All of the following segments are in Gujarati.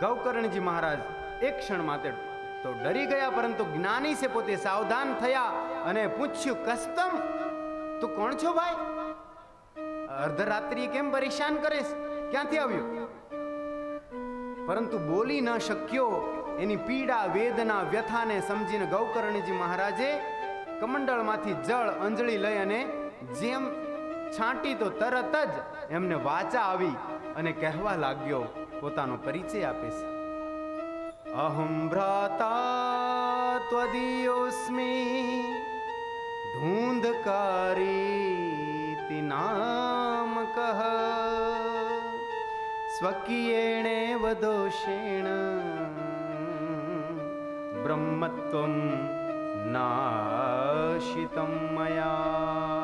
ગૌકર્ણજી મહારાજ એક ક્ષણ માટે તો ડરી ગયા, પરંતુ જ્ઞાની છે પોતે સાવધાન થયા અને પૂછ્યું, કસ્તમ તું કોણ છો ભાઈ? અર્ધરાત્રિએ કેમ પરેશાન કરે? ક્યાંથી આવ્યો? પરંતુ બોલી ન શક્યો. એની પીડા, વેદના, વ્યથાને સમજીને ગૌકર્ણજી મહારાજે કમંડળમાંથી જળ અંજળી લઈ અને જેમ છાંટી તો તરત જ એમને વાચા આવી અને કહેવા લાગ્યો, પોતાનો પરિચય આપે છે. અહમ ભ્રાતા ત્વદીયોસ્મી ધૂંધકારી નામકઃ સ્વકીયેણેવ દોષેણ બ્રહ્મત્વં નાશિતમ મયા.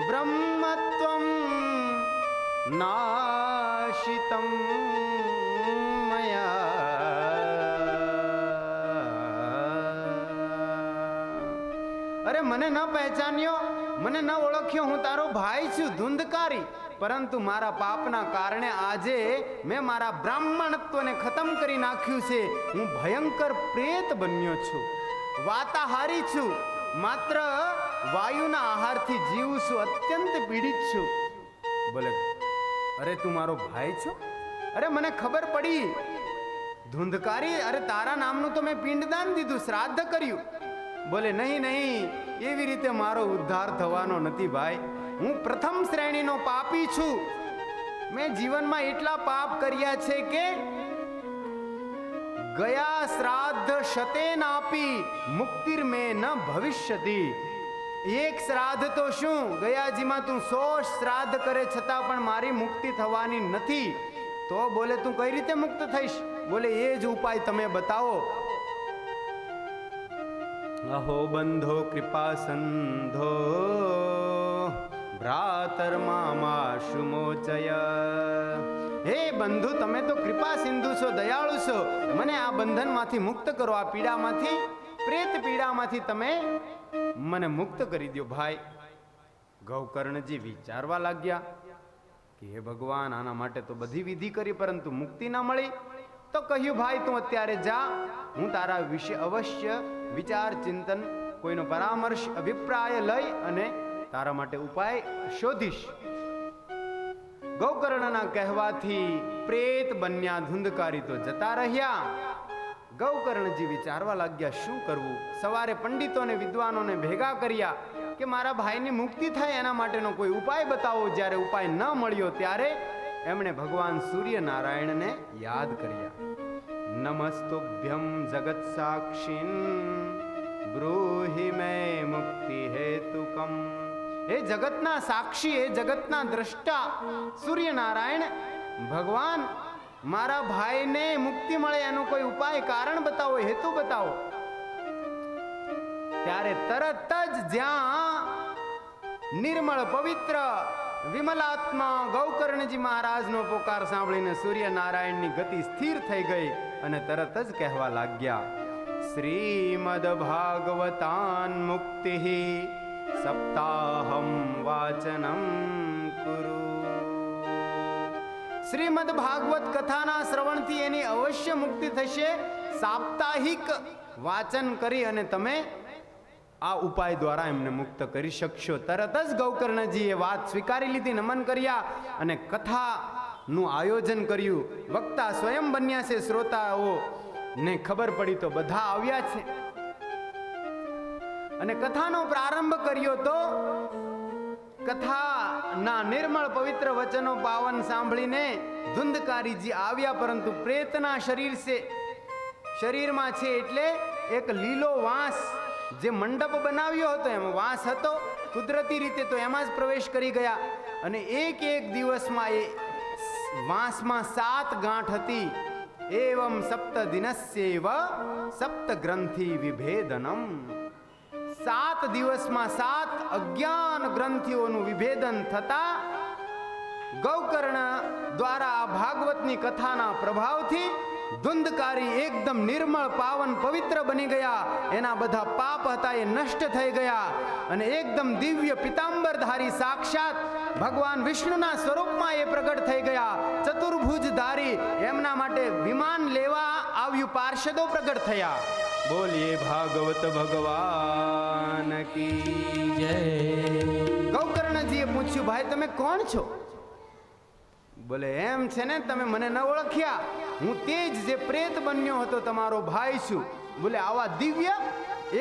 બ્રહ્મત્વં નાશિતમ મયા. અરે મને ન પહેચાન્યો, મને ન ઓળખ્યો, હું તારો ભાઈ છું ધુંધકારી. પરંતુ મારા પાપના કારણે આજે મેં મારા બ્રાહ્મણત્વને ખતમ કરી નાખ્યું છે. હું ભયંકર પ્રેત બન્યો છું, વાતાહારી છું, માત્ર વાયુના આહારથી જીવું છું, અત્યંત પીડિત છું. બોલે, અરે તું મારો ભાઈ છો? અરે મને ખબર પડી ધુંધકારી, અરે તારા નામનું તો મેં પિંડદાન દીધું, શ્રાદ્ધ કર્યું. બોલે, નહીં નહીં, એવી રીતે મારો ઉદ્ધાર થવાનો નથી ભાઈ. હું પ્રથમ શ્રેણીનો પાપી છું. મેં જીવનમાં એટલા પાપ કર્યા છે કે ગયા શ્રાદ્ધ શતેન આપી મુક્તિર મેં ન ભવિષ્યતિ. એક શ્રાદ્ધ તો શું, ગયાજીમાં તું 100 શ્રાદ્ધ કરે છતાં પણ મારી મુક્તિ થવાની નથી. તો બોલે, તું કઈ રીતે મુક્ત થઈશ? બોલે, એ જ ઉપાય તમે બતાવો. અહો બંધો કૃપા સંધો ભ્રાતર મામાશુ મોચય. હે બંધુ, તમે તો કૃપા સિંધુ છો, દયાળુ છો, મને આ બંધનમાંથી મુક્ત કરો, આ પીડામાંથી, પ્રેત પીડામાંથી તમે મને મુક્ત કરી દો ભાઈ. ગૌકર્ણજી વિચારવા લાગ્યા કે હે ભગવાન, આના માટે તો બધી વિધિ કરી પરંતુ મુક્તિ ન મળી. તો કહ્યું, ભાઈ તું અત્યારે જા, હું તારા વિશે અવશ્ય વિચાર ચિંતન, કોઈનો પરામર્શ અભિપ્રાય લઈ અને તારા માટે ઉપાય શોધીશ. ગૌકર્ણના કહેવાથી પ્રેત બન્યા ધુંધકારી તો જતા રહ્યા. ગૌકર્ણજી વિચારવા લાગ્યા, શું કરવું? સવારે પંડિતોને, વિદ્વાનોને ભેગા કર્યા કે મારા ભાઈની મુક્તિ થાય એના માટેનો કોઈ ઉપાય બતાવો. જ્યારે ઉપાય ન મળ્યો ત્યારે એમણે ભગવાન સૂર્યનારાયણને યાદ કર્યા. નમસ્તુભ્યમ જગત સાક્ષીન બ્રૂહિ મે મુક્તિ હેતુકમ. હે જગતના સાક્ષી, હે જગતના દ્રષ્ટા સૂર્યનારાયણ ભગવાન, મારા ભાઈને મુક્તિ મળે એનો કોઈ ઉપાય, કારણ બતાવો, હેતુ બતાવો. ત્યારે તરત જ જ્યાં નિર્મળ પવિત્ર વિમલાત્મા ગૌકર્ણજી મહારાજનો પોકાર સાંભળીને સૂર્યનારાયણની ગતિ સ્થિર થઈ ગઈ અને તરત જ કહેવા લાગ્યા, શ્રીમદ ભાગવતાન મુક્તિ સપ્તાહમ વાચનમ કુરુ. શ્રીમદ ભાગવત કથાના શ્રવણથી એની અવશ્ય મુક્તિ થશે. સાપ્તાહિક વાચન કરી અને તમે આ ઉપાય દ્વારા એમને મુક્ત કરી શકશો. તરત જ ગૌકર્ણજીએ વાત સ્વીકારી લીધી, નમન કર્યા અને કથાનું આયોજન કર્યું. વક્તા સ્વયં બન્યા છે, શ્રોતાઓ ને ખબર પડી તો બધા આવ્યા છે અને કથાનો પ્રારંભ કર્યો. તો કથાના નિર્મળ પવિત્ર વચનો પાવન સાંભળીને ધુંધકારીજી આવ્યા, પરંતુ પ્રેતના શરીરમાં છે એટલે એક લીલો વાંસ, જે મંડપ બનાવ્યો હતો એમાં વાંસ હતો કુદરતી રીતે, તો એમાં જ પ્રવેશ કરી ગયા અને એક દિવસમાં એ વાંસમાં 7 ગાંઠ હતી. એવમ સપ્ત દિનસ્યૈવ સપ્ત ગ્રંથિ વિભેદનમ. 7 દિવસમાં 7 અજ્ઞાન ગ્રંથિઓનું વિભેદન થતા ગૌકર્ણ દ્વારા આ ભાગવતની કથાના પ્રભાવથી ધુંધકારી એકદમ નિર્મળ પાવન પવિત્ર બની ગયા. એના બધા પાપ હતા એ નષ્ટ થઈ ગયા અને એકદમ દિવ્ય પિતાંબરધારી સાક્ષાત ભગવાન વિષ્ણુના સ્વરૂપમાં એ પ્રગટ થઈ ગયા. ચતુર્ભુજધારી એમના માટે વિમાન લેવા આવ્યું પાર્ષદો પ્રગટ થયા. બોલીએ ભાગવત ભગવાન કી જય. ગૌકર્ણજીએ પૂછ્યું, ભાઈ તમે કોણ છો? બોલે એમ છે ને, તમે મને ન ઓળખ્યા? હું તે જ જે પ્રેત બન્યો હતો તમારો ભાઈ છું. બોલે આવા દિવ્ય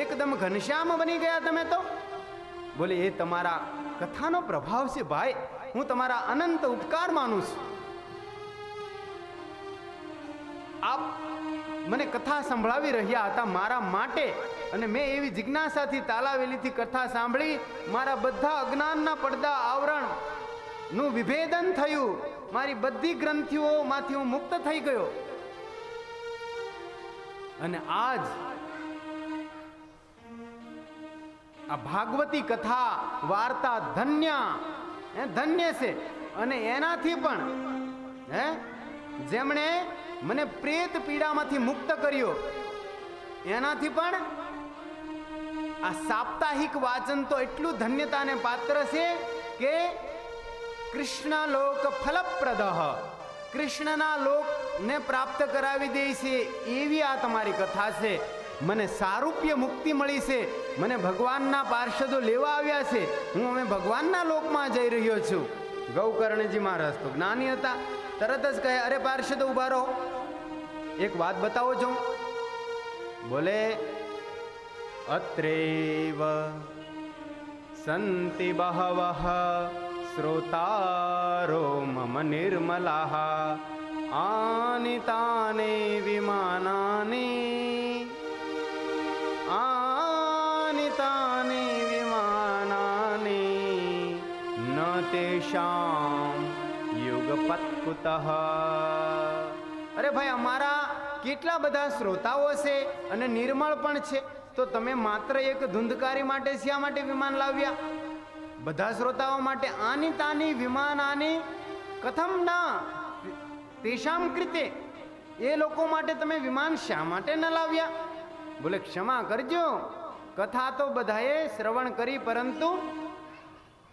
એકદમ ઘનશ્યામ બની ગયા તમે તો? બોલે એ તમારા કથાનો પ્રભાવ છે ભાઈ, હું તમારા અનંત ઉપકાર માનું છું. આપ મને કથા સંભળાવી રહ્યા હતા મારા માટે, અને મેં એવી જિજ્ઞાસાથી તાલાવેલીથી કથા સાંભળી. મારા બધા અજ્ઞાનના પડદા આવરણ નું વિભેદન થયું. મારી બધી ગ્રંથિઓમાંથી હું મુક્ત થઈ ગયો. અને આજ આ ભાગવતી કથા વાર્તા ધન્ય છે. અને એનાથી પણ જેમણે મને પ્રેત પીડામાંથી મુક્ત કર્યો, એનાથી પણ આ સાપ્તાહિક વાચન તો એટલું ધન્યતાને પાત્ર છે કે કૃષ્ણ લોક ફલપ્રદ, કૃષ્ણના લોકને પ્રાપ્ત કરાવી દે છે એવી આ તમારી કથા છે. મને સારૂપ્ય મુક્તિ મળી છે. મને ભગવાનના પાર્ષદો લેવા આવ્યા છે. હું હવે ભગવાનના લોકમાં જઈ રહ્યો છું. ગૌકર્ણજી મહારાજ તો જ્ઞાની હતા. તરત જ કહે, અરે પાર્ષદો ઉભા રહો, એક વાત બતાવો છો. બોલે અત્રેવ સંતિ બહવઃ શ્રોતારો મમ નિર્મલાઃ આનિ તાને વિમાનાની ન તેષાં યુગપત કુતઃ. અરે ભાઈ, અમારા કેટલા બધા શ્રોતાઓ છે અને નિર્મળ પણ છે, તો તમે માત્ર એક ધુંધકારી માટે શા માટે વિમાન લાવ્યા? બધા શ્રોતાઓ માટે આની તાની વિમાનાની કથમ ના તેષામ કૃતે, એ લોકો માટે તમે વિમાન શા માટે ન લાવ્યા? બોલે ક્ષમા કરજો, કથા તો બધાએ શ્રવણ કરી, પરંતુ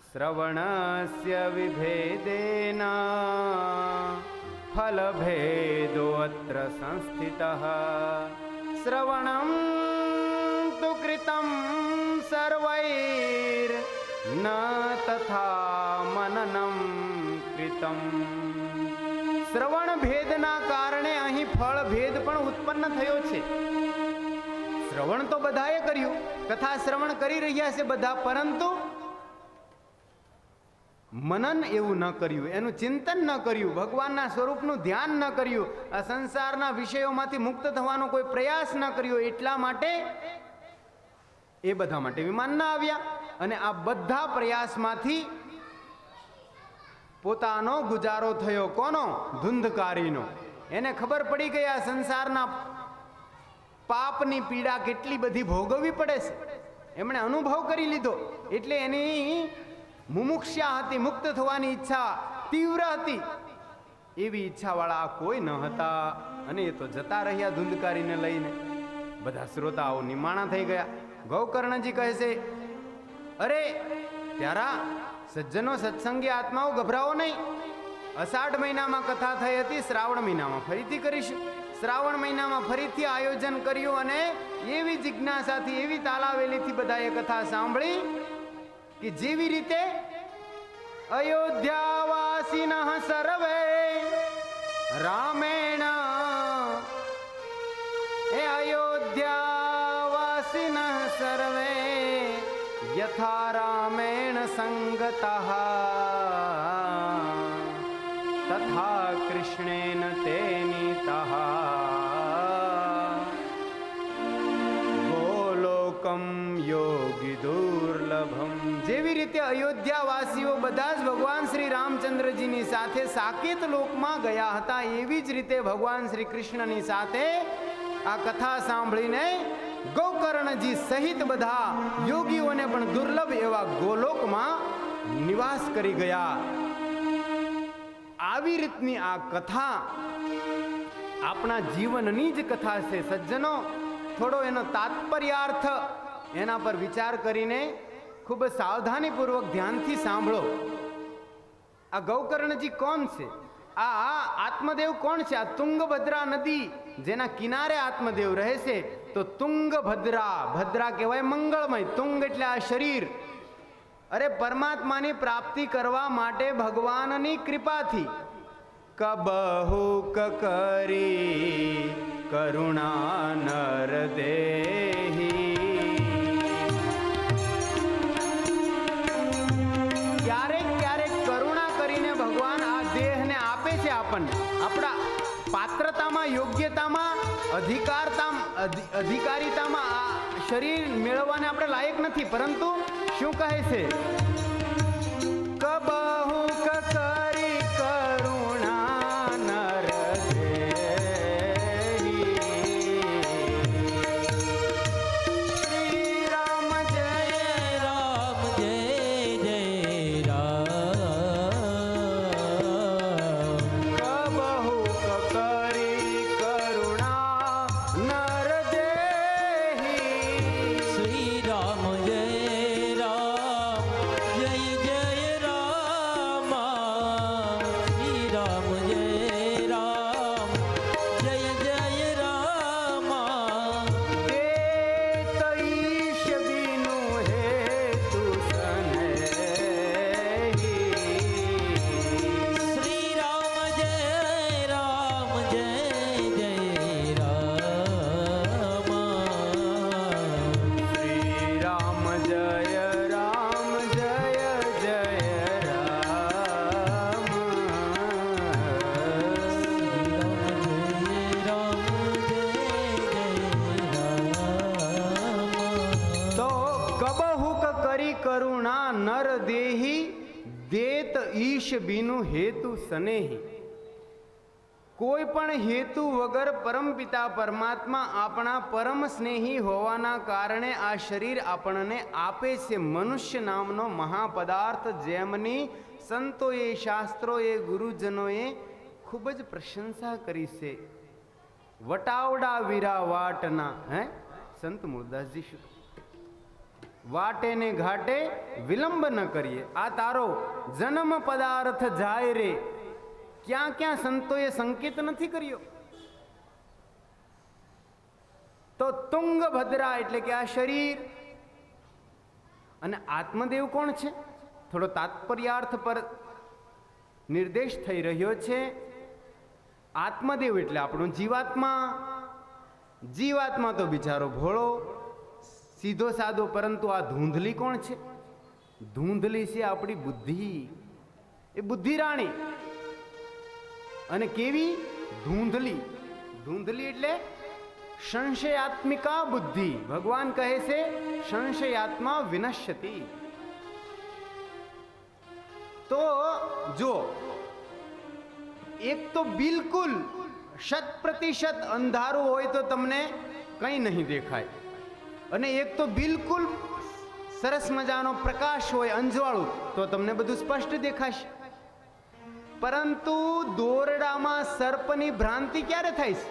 શ્રવણસ્ય વિભેદેન ફલભેદો અત્ર સંસ્થિતઃ. શ્રવણં તુ કૃતં સર્વૈર ન તથા મનનં કૃતં. શ્રવણ ભેદના કારણે અહીં ફળ ભેદ પણ ઉત્પન્ન થયો છે. શ્રવણ તો બધાએ કર્યું, કથા શ્રવણ કરી રહ્યા છે બધા, પરંતુ મનન એવું ન કર્યું, એનું ચિંતન ન કર્યું, ભગવાનના સ્વરૂપનું ધ્યાન ન કર્યું, આ સંસારના વિષયોમાંથી મુક્ત થવાનો કોઈ પ્રયાસ ન કર્યો. એટલા માટે એ બધા માટે વિમાન ના આવ્યા. અને આ બધા પ્રયાસમાંથી પોતાનો ગુજારો થયો. કોનો? ધુંધકારીનો. એને ખબર પડી ગઈ આ સંસારના પાપની પીડા કેટલી બધી ભોગવવી પડે છે. એમણે અનુભવ કરી લીધો. એટલે એની મુમુક્ષા હતી, મુક્ત થવાની ઈચ્છા તીવ્ર હતી. એવી ઈચ્છાવાળા આ કોઈ ન હતા. અને એ તો જતા રહ્યા ધુંધકારીને લઈને. બધા શ્રોતાઓ નિમાણા થઈ ગયા. ગૌકર્ણજી કહે છે, અરે પ્યારા સજ્જનો, સત્સંગી આત્માઓ, ગભરાઓ નહીં. અષાઢ મહિનામાં કથા થઈ હતી, શ્રાવણ મહિનામાં ફરીથી કરીશું. શ્રાવણ મહિનામાં ફરીથી આયોજન કર્યું અને એવી જિજ્ઞાસાથી, એવી તાલાવેલીથી બધાએ કથા સાંભળી કે જેવી રીતે અયોધ્યાવાસીનઃ સર્વે રામેણ, એ અયોધ્યાવાસીનઃ સર્વે યથા રામેણ સંગતઃ તથા કૃષ્ણેન તે નીતઃ ગોલોકમ યોગી દુર્લભમ. જેવી રીતે અયોધ્યાવાસીઓ બધા જ ભગવાન શ્રી રામચંદ્રજીની સાથે સાકેત લોકમાં ગયા હતા, એવી જ રીતે ભગવાન શ્રી કૃષ્ણની સાથે આ કથા સાંભળીને ગૌકર્ણજી સહિત બધા યોગીઓને પણ દુર્લભ એવા ગોલોકમાં નિવાસ કરી ગયા. આવી રીતની આ કથા આપણા જીવનની જ કથા છે સજ્જનો. થોડો એનો તાત્પર્યાર્થ એના પર વિચાર કરીને ખૂબ સાવધાનીપૂર્વક ધ્યાનથી સાંભળો. આ ગૌકર્ણજી કોણ છે? આ આત્મદેવ કોણ છે? આ તુંગભદ્રા નદી જેના કિનારે આત્મદેવ રહે છે. તો તુંગભદ્રા, ભદ્રા કહેવાય મંગળમય, તુંગ એટલે આ શરીર. અરે પરમાત્માની પ્રાપ્તિ કરવા માટે ભગવાનની કૃપાથી કબહુ કરી કરુણા નર દેહી. ક્યારેક ક્યારેક કરુણા કરીને ભગવાન આ દેહને આપે છે આપણને. આપણા પાત્રતામાં, યોગ્યતામાં, અધિકારીતામાં આ શરીર મેળવવાને આપણે લાયક નથી, પરંતુ શું કહે છે? કબહુ કરી કરુણા નર દેહી. શ્રી રામ જય રામ જય જય રામ. કબહુ કરી કરુણા નર દેહી. શ્રી રામ જય રામ જય જય રામ. શ્રી રામ જય રામ જય જય રામ. દેત ઈશ બીનુ હેતુ સનેહી. શ્રી રામ જય રામ જય જય રામ. શ્રી રામ જય રામ જય જય રામ. તો કબહુક કરી કરુણા નર દેહી, દેત ઈશ બીનુ હેતુ સનેહી. કોઈ પણ હેતુ વગર પરમપિતા પરમાત્મા આપણા પરમ સ્નેહી હોવાના કારણે આ શરીર આપણને આપે છે. મનુષ્ય નામનો મહાપદાર્થ જેમની સંતોએ, શાસ્ત્રોએ, ગુરુજનોએ ખૂબ જ પ્રશંસા કરી છે. વટાવડા વીરા વાટના, હે સંત મૂળદાસજી શું વાટે ને ઘાટે વિલંબ ન કરીએ. આ તારો જન્મ પદાર્થ જાય રે. ક્યાં ક્યાં સંતોએ સંકેત નથી કર્યો. તો તુંગભદ્રા એટલે કે આ શરીર. અને આત્મદેવ કોણ છે? થોડો તાત્પર્યાર્થ પર નિર્દેશ થઈ રહ્યો છે. આત્મદેવ એટલે આપણો જીવાત્મા. જીવાત્મા તો બિચારો ભોળો, સીધો સાદો, પરંતુ આ ધૂંધલી કોણ છે? ધૂંધલી છે આપણી બુદ્ધિ. એ બુદ્ધિ રાણી. અને કેવી? ધૂંધલી. ધૂંધલી એટલે સંશયાત્મિકા બુદ્ધિ. ભગવાન કહે છે સંશયાત્મા વિનશ્યતિ. તો જો એક તો બિલકુલ 100% અંધારું હોય તો તમને કંઈ નહીં દેખાય, અને એક તો બિલકુલ સરસ મજાનો પ્રકાશ હોય, અંજવાળું, તો તમને બધું સ્પષ્ટ દેખાશે. પરંતુ દોરડામાં સર્પની ભ્રાંતિ ક્યારે થાય છે?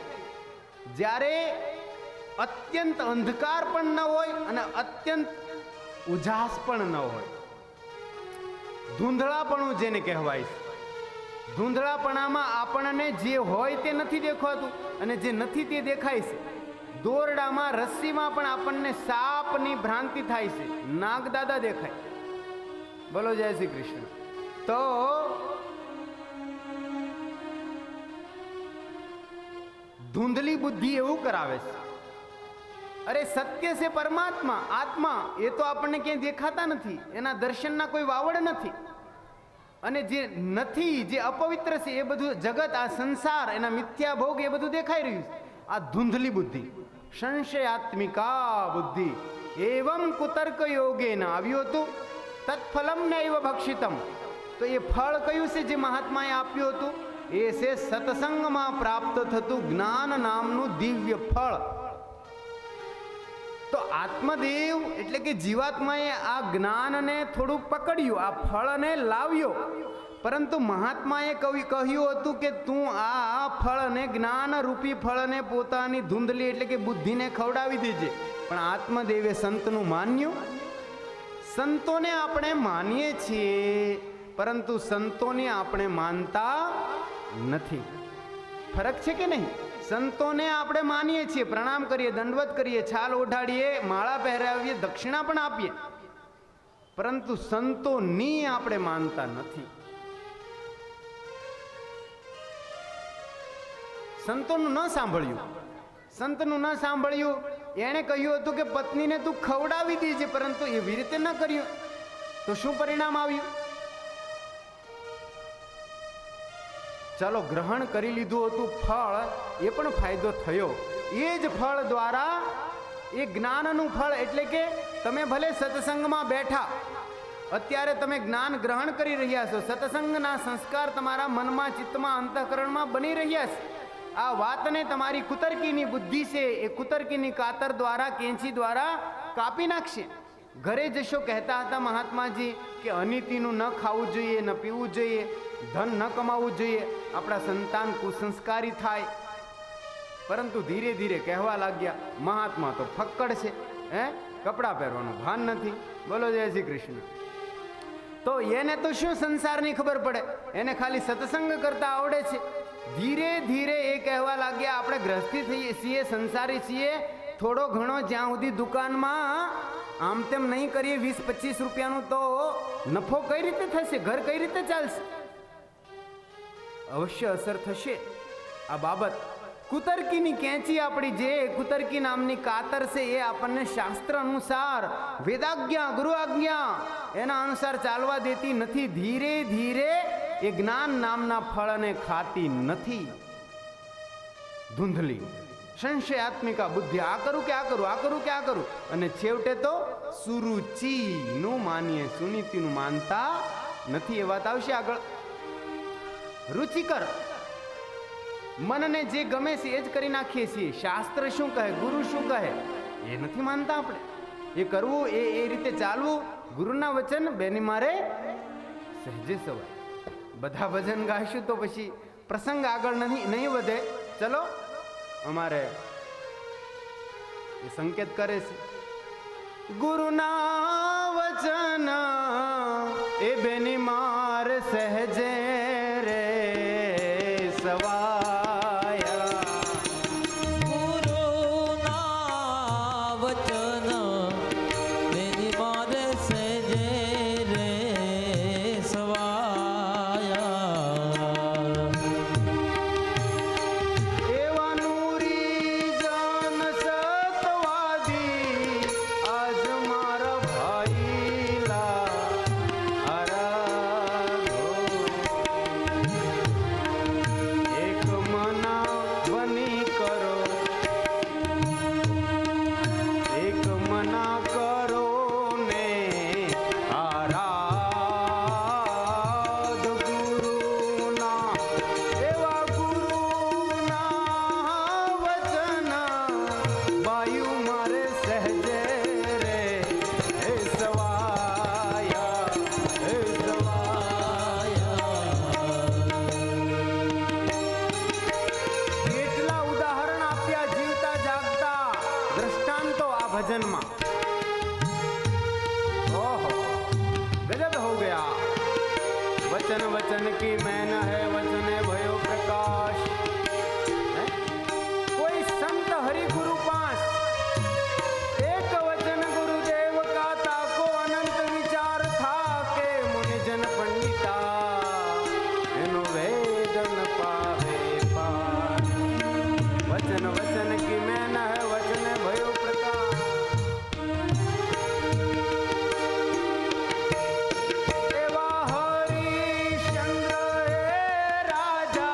જ્યારે અત્યંત અંધકાર પણ ન હોય અને અત્યંત ઉજાસ પણ ન હોય. ધૂંધળાપણું જેને કહેવાય છે. ધૂંધળાપણામાં આપણને જે હોય તે નથી દેખાતું અને જે નથી તે દેખાય છે. દોરડામાં, રસ્સીમાં પણ આપણને સાપની ભ્રાંતિ થાય છે, નાગદાદા દેખાય. બોલો જય શ્રી કૃષ્ણ. તો ધૂંધલી બુદ્ધિ એવું કરાવે છે. અરે સત્ય છે પરમાત્મા, આત્મા, એ તો આપણને ક્યાંય દેખાતા નથી, એના દર્શનના કોઈ વાવડ નથી. અને જે નથી, જે અપવિત્ર છે, એ બધું જગત, આ સંસાર, એના મિથ્યા ભોગ, એ બધું દેખાઈ રહ્યું છે. આ ધૂંધલી બુદ્ધિ, સંશયાત્મિકા બુદ્ધિ. એવમ કુતર્ક યોગેન આવ્યું હતું તત્ફલમ નૈવ ભક્ષિતમ. તો એ ફળ કયું છે જે મહાત્માએ આપ્યું હતું? એ છે સત્સંગમાં પ્રાપ્ત થતું જ્ઞાન નામનું દિવ્ય ફળ. તો આત્મદેવ એટલે કે જીવાત્માએ આ જ્ઞાનને થોડું પકડ્યું, આ ફળને લાવ્યો. પરંતુ મહાત્માએ કહ્યું હતું કે તું આ ફળને જ્ઞાન રૂપી ફળને પોતાની ધૂંધલી એટલે કે બુદ્ધિને ખવડાવી દેજે. પણ આત્મદેવે સંતનું માન્યું. સંતોને આપણે માનીએ છીએ પરંતુ સંતોને આપણે માનતા નથી. ફરક છે કે નહીં? સંતોને આપણે માનીએ છીએ, પ્રણામ કરીએ, દંડવત કરીએ, છાલ ઓઢાડીએ, માળા પહેરાવીએ, દક્ષિણા પણ આપીએ, પરંતુ સંતોની આપણે માનતા નથી. સંતોનું ન સાંભળ્યું, સંતનું ન સાંભળ્યું. એણે કહ્યું હતું કે પત્નીને તું ખવડાવી દેજે, પરંતુ એવી રીતે ન કર્યું તો શું પરિણામ આવ્યું? ચાલો, ગ્રહણ કરી લીધું હતું ફળ, એ પણ ફાયદો થયો. એ જ ફળ દ્વારા, એ જ્ઞાનનું ફળ એટલે કે તમે ભલે સત્સંગમાં બેઠા, અત્યારે તમે જ્ઞાન ગ્રહણ કરી રહ્યા છો, સત્સંગના સંસ્કાર તમારા મનમાં, ચિત્તમાં, અંતઃકરણમાં બની રહ્યા છે. આ વાતને તમારી કુતર્કીની બુદ્ધિ છે એ કુતર્કીની કાતર દ્વારા, કેંચી દ્વારા કાપી નાખશે. ઘરે જશો, કહેતા હતા મહાત્માજી કે અનિતિનું ન ખાવું જોઈએ, ન પીવું જોઈએ, ધન ન કમાવું જોઈએ, આપણા સંતાન કુસંસ્કારી થાય. પરંતુ ધીરે ધીરે કહેવા લાગ્યા મહાત્મા તો ફક્કડ છે, કપડાં પહેરવાનું ભાન નથી. બોલો જય શ્રી કૃષ્ણ. તો એને તો શું સંસારની ખબર પડે, એને ખાલી સત્સંગ કરતા આવડે છે. ધીરે ધીરે એ કહેવા લાગ્યા આપણે ગ્રસ્તી થઈએ છીએ, સંસારી છીએ, થોડો ઘણો જ્યાં સુધી દુકાનમાં આમ તેમ નહીં કરીએ 20-25 રૂપિયાનું તો નફો કઈ રીતે થશે, ઘર કઈ રીતે ચાલશે? અવશ્ય અસર થશે આ બાબત. કુતર્કીની કેંચી આપણી જે કુતર્કી નામની કાતર છે એ આપણને શાસ્ત્ર અનુસાર, વેદાજ્ઞા, ગુરુ આજ્ઞા એના અનુસાર ચાલવા દેતી નથી. ધીરે ધીરે એ જ્ઞાન નામના ફળને ખાતી નથી. ધૂંધલી સંશયાત્મિકા બુદ્ધિ, આ કરું કે આ કરું, આ કરું કે આ કરું, અને છેવટે તો સુરુચિનું માનીએ, સુનીતિનું માનતા નથી. એ વાત આવશે આગળ. રુચિકર મનને જે ગમે છે એ જ કરી નાખીએ છીએ. શાસ્ત્ર શું કહે, ગુરુ શું કહે એ નથી માનતા આપણે. એ કરવું, એ રીતે ચાલવું, ગુરુના વચન બેની મારે સહેજે સવાય. બધા ભજન ગાઈશું તો પછી પ્રસંગ આગળ નહીં વધે. ચલો, અમારે એ સંકેત કરે છે ગુરુના વચન એ બેની માર સહેજે રે સવાયા. ગુરુના વચન બેની માર સહેજે રે સવાયા. એવા નૂરી જાન સતવાદી આજ મારા ભાઈલા આરાધો. એક મના બની કરો, એક મના કરો ને આરાધ ગુરુના. એવા ગુરુના વચન બાયુ મારે સહેજે રે હે સવાયા, હે સવાયા. કેટલા ઉદાહરણ આપ્યા જીવતા જાગતા દ્રષ્ટાંતો આ ભજનમાં. ઓહો, ગજબ હો ગયા. वचन वचन की मैन है वचने भयो प्रकाश. कोई संत हरि गुरु पास एक वचन गुरुदेव का ताको अनंत विचार था के मुनिजन पंडिता एनो वेदन पावे पार. वचन वचन की मैन है वचने भयो प्रकाश. एवा हरिश्चंद्र हे राजा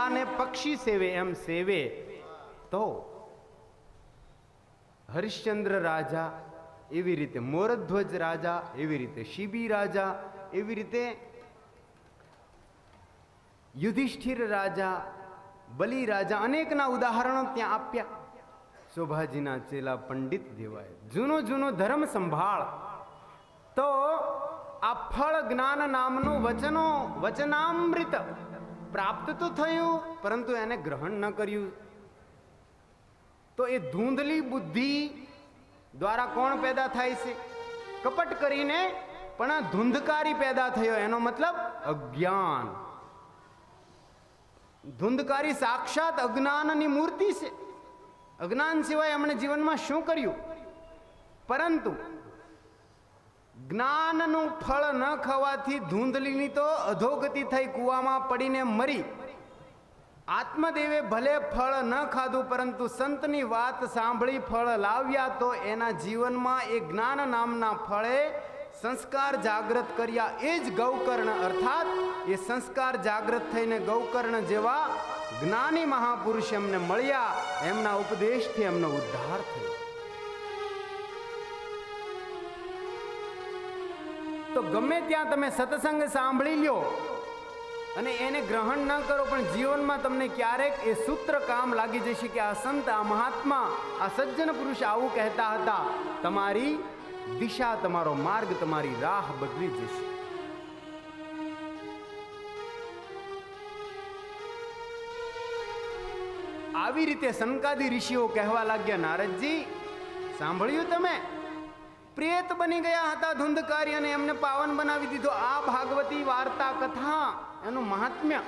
કૂતરાને પક્ષી સેવે એમ સેવે તો હરિશ્ચંદ્ર રાજા, એવી રીતે મોરધ્વજ રાજા, એવી રીતે શિબી રાજા, એવી રીતે યુધિષ્ઠિર રાજા, બલિ રાજા, અનેકના ઉદાહરણો ત્યાં આપ્યા. શોભાજીના ચેલા પંડિત દેવાય જૂનો જૂનો ધર્મ સંભાળ. તો આ ફળ જ્ઞાન નામનું વચનામૃત પ્રાપ્ત તો થયું, પરંતુ એને ગ્રહણ ન કર્યું. તો એ ધૂંધલી બુદ્ધિ દ્વારા કોણ પેદા થાય છે? કપટ કરીને પણ આ ધૂંધકારી પેદા થયો. એનો મતલબ અજ્ઞાન. ધૂંધકારી સાક્ષાત અજ્ઞાનની મૂર્તિ છે. અજ્ઞાન સિવાય એમણે જીવનમાં શું કર્યું? પરંતુ જ્ઞાનનું ફળ ન ખાવાથી ધૂંધલીની તો અધોગતિ થઈ, કૂવામાં પડીને મરી. આત્મદેવે ભલે ફળ ન ખાધું, પરંતુ સંતની વાત સાંભળી ફળ લાવ્યા, તો એના જીવનમાં એ જ્ઞાન નામના ફળે સંસ્કાર જાગૃત કર્યા. એ જ ગૌકર્ણ, અર્થાત એ સંસ્કાર જાગૃત થઈને ગૌકર્ણ જેવા જ્ઞાની મહાપુરુષ એમને મળ્યા. એમના ઉપદેશથી એમનો ઉદ્ધાર થયો. તો ગમે ત્યાં તમે સત્સંગ સાંભળી લ્યો અને એને ગ્રહણ ન કરો, પણ જીવનમાં તમને ક્યારેક એ સૂત્ર કામ લાગી જશે કે આ સંત, આ મહાત્મા, આ સજ્જન પુરુષ આવું કહેતા હતા. તમારી દિશા, તમારો માર્ગ, તમારી રાહ બદલી જશે. આવી રીતે સનકાદી ઋષિઓ કહેવા લાગ્યા, નારદજી સાંભળ્યું તમે? પ્રેત બની ગયા હતા ધુંધકારી અને એમને પાવન બનાવી દીધો. આ ભાગવતી વાર્તા કથા, એનું મહાત્મ્ય.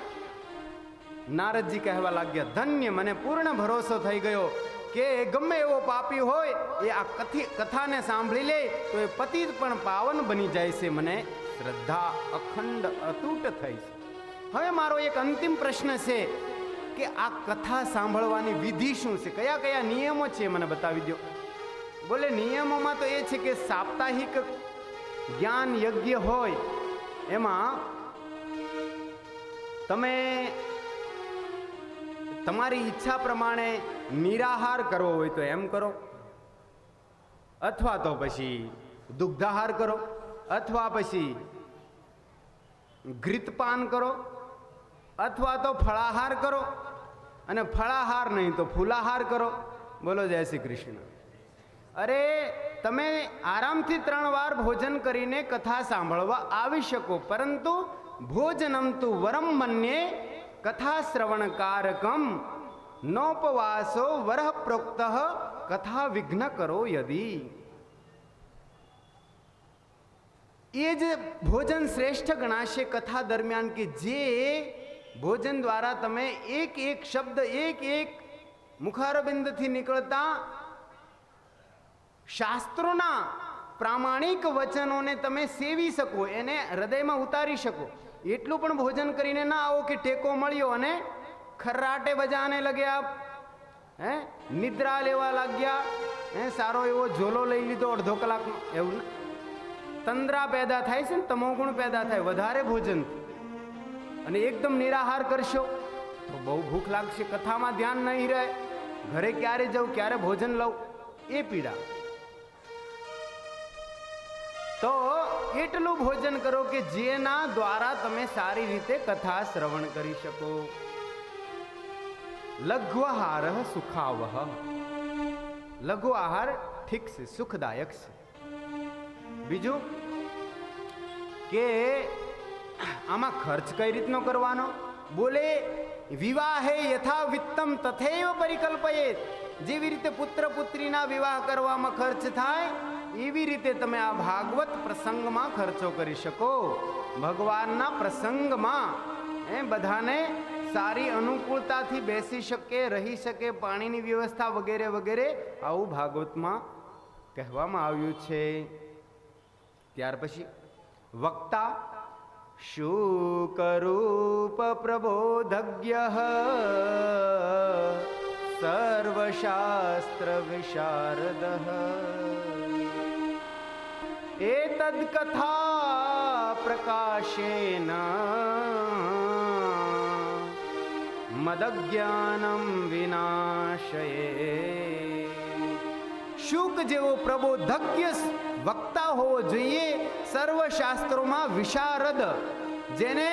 નારદજી કહેવા લાગ્યા, ધન્ય, મને પૂર્ણ ભરોસો થઈ ગયો કે ગમે એવો પાપી હોય એ આ કથાને સાંભળી લે તો એ પતિત પણ પાવન બની જાય છે. મને શ્રદ્ધા અખંડ અતૂટ થઈ છે. હવે મારો એક અંતિમ પ્રશ્ન છે કે આ કથા સાંભળવાની વિધિ શું છે? કયા કયા નિયમો છે મને બતાવી દો. બોલે નિયમોમાં તો એ છે કે સાપ્તાહિક જ્ઞાન યજ્ઞ હોય એમાં તમે તમારી ઈચ્છા પ્રમાણે નિરાહાર કરવો હોય તો એમ કરો, અથવા તો પછી દુગ્ધાહાર કરો, અથવા પછી ઘૃતપાન કરો, અથવા તો ફળાહાર કરો, અને ફળાહાર નહીં તો ફૂલાહાર કરો. બોલો જય શ્રી કૃષ્ણ. અરે તમે આરામથી 3 વાર ભોજન કરીને કથા સાંભળવા આવી શકો, પરંતુ ભોજનમ તુ વરમ મન્યે કથા શ્રવણકારકમ નોપવાસો વરહ પ્રોક્ત કથા વિઘ્ન કરો યદી. એ જ ભોજન શ્રેષ્ઠ ગણાશે કથા દરમિયાન, કે જે ભોજન દ્વારા તમે એક એક શબ્દ, એક એક મુખારબિંદથી નીકળતા શાસ્ત્રોના પ્રામાણિક વચનોને તમે સેવી શકો, એને હૃદયમાં ઉતારી શકો. એટલું પણ ભોજન કરીને ના આવો કે ટેકો મળ્યો અને ખર્રાટે બજાને લગ્યા, નિદ્રા લેવા લાગ્યા, સારો એવો ઝોલો લઈ લીધો અડધો કલાકનો. એવું તંદ્રા પેદા થાય છે ને, તમોગુણ પેદા થાય વધારે ભોજન. અને એકદમ નિરાહાર કરશો તો બહુ ભૂખ લાગશે, કથામાં ધ્યાન નહીં રહે, ઘરે ક્યારે જવું, ક્યારે ભોજન લઉં, એ પીડા. તો એટલું ભોજન કરો કે જેના દ્વારા તમે સારી રીતે કથા શ્રવણ કરી શકો. લઘ્વાહાર સુખાવહ. લઘુ આહાર ઠીક છે, સુખદાયક છે. બીજું કે આમાં ખર્ચ કઈ રીતનો કરવાનો? બોલે વિવાહે યથા વિત્તમ તથૈવ પરિકલ્પયેત. જેવી રીતે પુત્ર પુત્રીના વિવાહ કરવામાં ખર્ચ થાય, એવી રીતે તમે આ ભાગવત પ્રસંગમાં ખર્ચો કરી શકો. ભગવાનના પ્રસંગમાં બધાને સારી અનુકૂળતાથી બેસી શકે, રહી શકે, પાણીની વ્યવસ્થા વગેરે વગેરે આવું ભાગવતમાં કહેવામાં આવ્યું છે. ત્યાર પછી વક્તા શુકરૂપ પ્રબોધજ્ઞ સર્વશાસ્ત્ર વિશારદ એતદ કથા પ્રકાશેન મદજ્ઞાનમ વિનાશયે. શુક જેવો પ્રબોધક્ય વક્તા હોવો જોઈએ, સર્વ શાસ્ત્રોમાં વિશારદ, જેને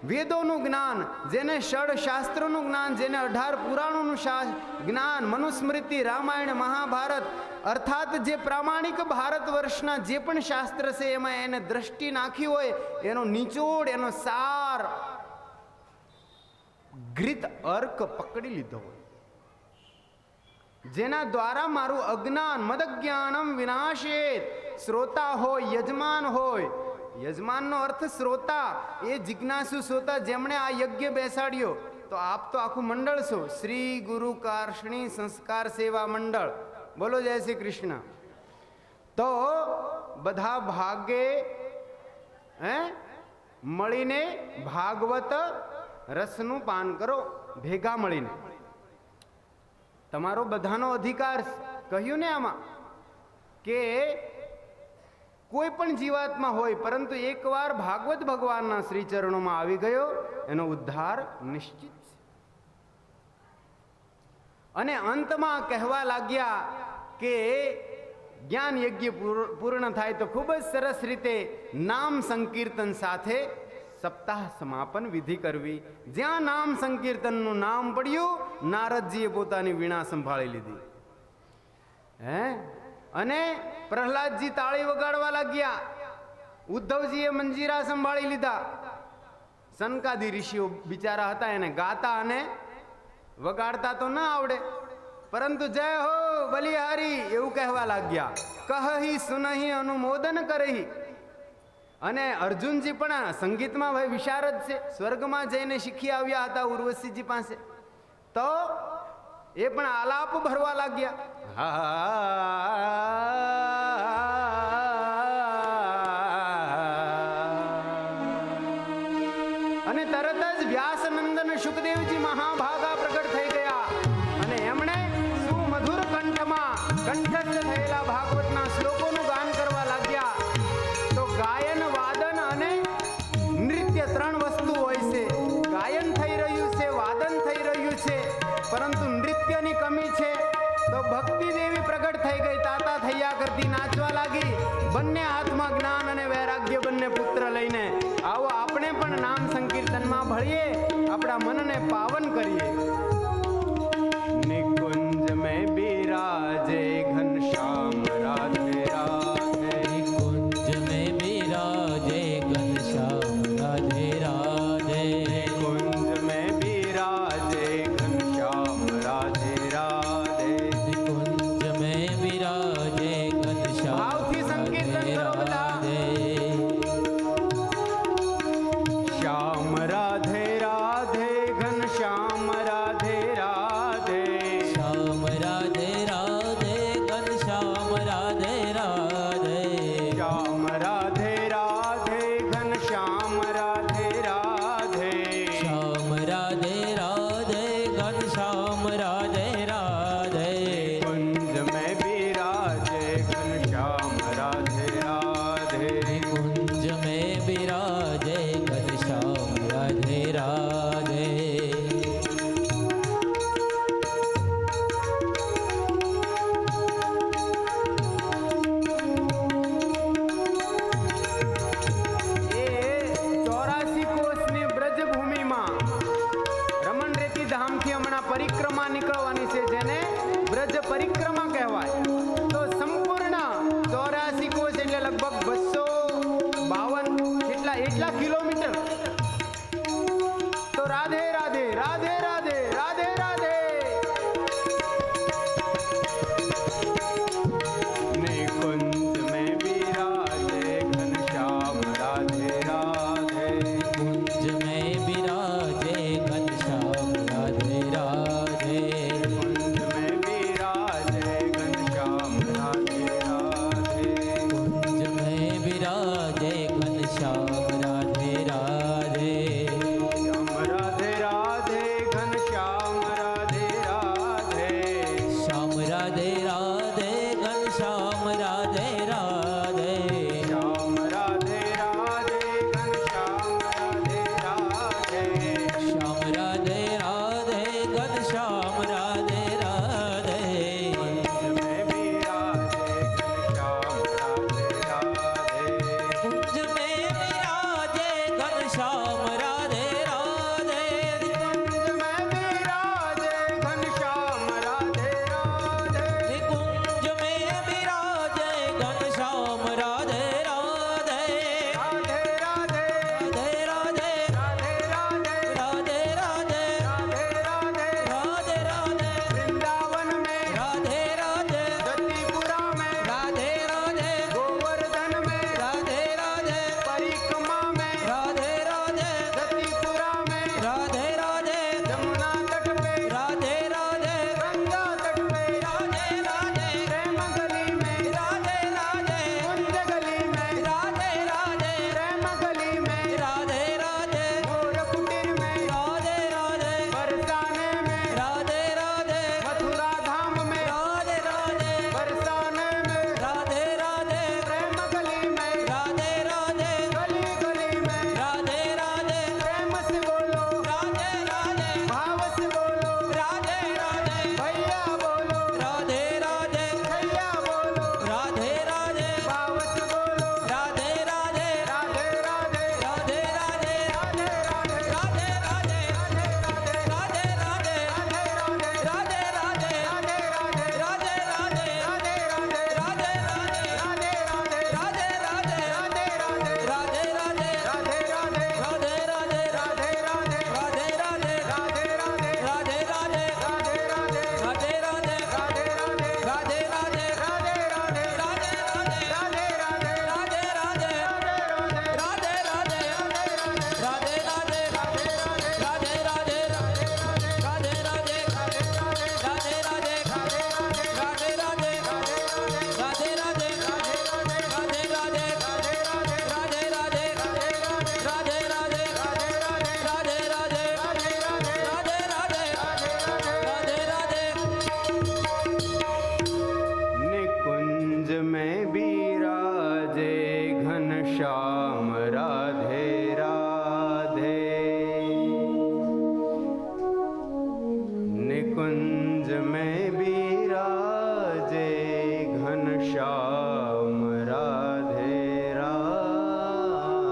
વેદોનું જ્ઞાન, જેને ષડ શાસ્ત્રોનું જ્ઞાન, જેને 18 પુરાણોનું જ્ઞાન, મનુસ્મૃતિ, રામાયણ, મહાભારત, અર્થાત જે પ્રામાણિક ભારત વર્ષના જે પણ શાસ્ત્ર છે એમાં એને દ્રષ્ટિ નાખી હોય, એનો નિચોડ, એનો સાર, ઘૃત અર્ક પકડી લીધો હોય, જેના દ્વારા મારું અજ્ઞાન મદજ્ઞાનમ વિનાશેત. શ્રોતા હોય, યજમાન હોય, યજમાનનો અર્થ શ્રોતા, એ જિજ્ઞાસુ શ્રોતા જેમણે આ યજ્ઞ બેસાડ્યો. તો આપ તો આખું મંડળ છો, શ્રી ગુરુ કારણિ સંસ્કાર સેવા મંડળ. બોલો જય શ્રી કૃષ્ણ. તો બધા ભાગે મળીને ભાગવત રસનું પાન કરો, ભેગા મળીને. તમારો બધાનો અધિકાર કહ્યું ને આમાં કે કોઈ પણ જીવાત્મા હોય, પરંતુ એકવાર ભાગવત ભગવાનના શ્રી ચરણોમાં આવી ગયો, એનો ઉદ્ધાર નિશ્ચિત છે. અને અંતમાં કહેવા લાગ્યા કે જ્ઞાન યજ્ઞ પૂર્ણ થાય તો ખૂબ જ સરસ રીતે નામ સંકીર્તન સાથે સપ્તાહ સમાપન વિધિ કરવી. જ્યાં નામ સંકીર્તનનું નામ પડ્યું, નારદજીએ પોતાની વીણા સંભાળી લીધી. અને પ્રહલાદજી તાળી વગાડવા લાગ્યા, ઉદ્ધવજીએ મંજીરા સંભાળી લીધા. સનકાદી ઋષિઓ બિચારા હતા, એને ગાતા અને વગાડતા તો ના આવડે, પરંતુ જય હો બલિહારી એવું કહેવા લાગ્યા. કહી સુનહી અનુમોદન કરહી. અને અર્જુનજી પણ સંગીતમાં ભાઈ વિશારદ છે, સ્વર્ગમાં જઈને શીખી આવ્યા હતા ઉર્વશીજી પાસે. તો એ પણ આલાપ ભરવા લાગ્યા. અને તરત જ વ્યાસનંદન શુકદેવજી મહાભાગા પ્રગટ થઈ ગયા અને એમણે સુમધુર કંઠમાં કંઠસ્થ થયેલા ભાગવતના શ્લોકોનું ગાન કરવા લાગ્યા. તો ગાયન, વાદન અને નૃત્ય 3 વસ્તુ હોય છે. ગાયન થઈ રહ્યું છે, વાદન થઈ રહ્યું છે, પરંતુ નૃત્યની કમી છે. તો ભક્તિ દેવી પ્રગટ થઈ ગઈ, તાતા થયા કરતી નાચવા લાગી, બંને હાથમાં જ્ઞાન અને વૈરાગ્ય, બંને પુત્ર લઈને. આવો આપણે પણ નામ સંકીર્તનમાં ભળીએ, આપણા મનને પાવન કરીએ. નિકુંજ મેં બિરાજે ઘનશ્યામ રાધે રાધે. નિકુંજ મેં બિરાજે ઘનશ્યામ રાધે રાધે. નિકુંજ મેં બિરાજે ઘનશ્યામ રાધે રાધે. નિકુંજ મેં બિરાજે ઘનશ્યામ ભાવથી સંકીર્તન કરો બધા. શ્યામ રાધે રાધે ઘનશ્યામ રાધે રાધે. શ્યામ રાધે રાધે ઘનશ્યામ રાધે રાધે. શ્યામ રાધે રાધે ઘનશ્યામ રાધે રાધે. શ્યામ રાધે રાધે ઘનશ્યામ રાધે રાધે. કુંજ મેં બિરાજે ઘનશ્યામ રાધે રાધે. નિકુંજ મેં બિરાજે ઘનશ્યામ રાધે રાધે. એ 84 કોષની બ્રજભૂમિમાં રમણ રેતી ધામથી હમણાં પરિક્રમા નીકળવાની છે, જેને બ્રજ પરિક્રમા કહેવાય. તો સંપૂર્ણ 84 કોષ એટલે લગભગ 252 એટલા કિલોમીટર. તો રાધે રાધે રાધે રાધે રાધે રાધે. નિકુંજ મેં બિરાજે ઘનશ્યામ રાધે રાધે. નિકુંજ મેં બિરાજે ઘનશ્યામ રાધે રાધે. કુંજ મેં બિરાજે ઘનશ્યામ રાધે રાધે. કુંજ મેં બિરાજે ઘનશ્યામ રાધે રાધે. શ્યામ રાધે રાધે ઘનશ્યામ રાધે રાધે. શ્યામ રાધે રાધે ઘનશ્યામ રાધે રાધે. શ્યામ રાધે રાધે ઘનશ્યામ રાધે રાધે. શ્યામ રાધે રાધે कुंज में बिराजे घनश्याम राधे राधे।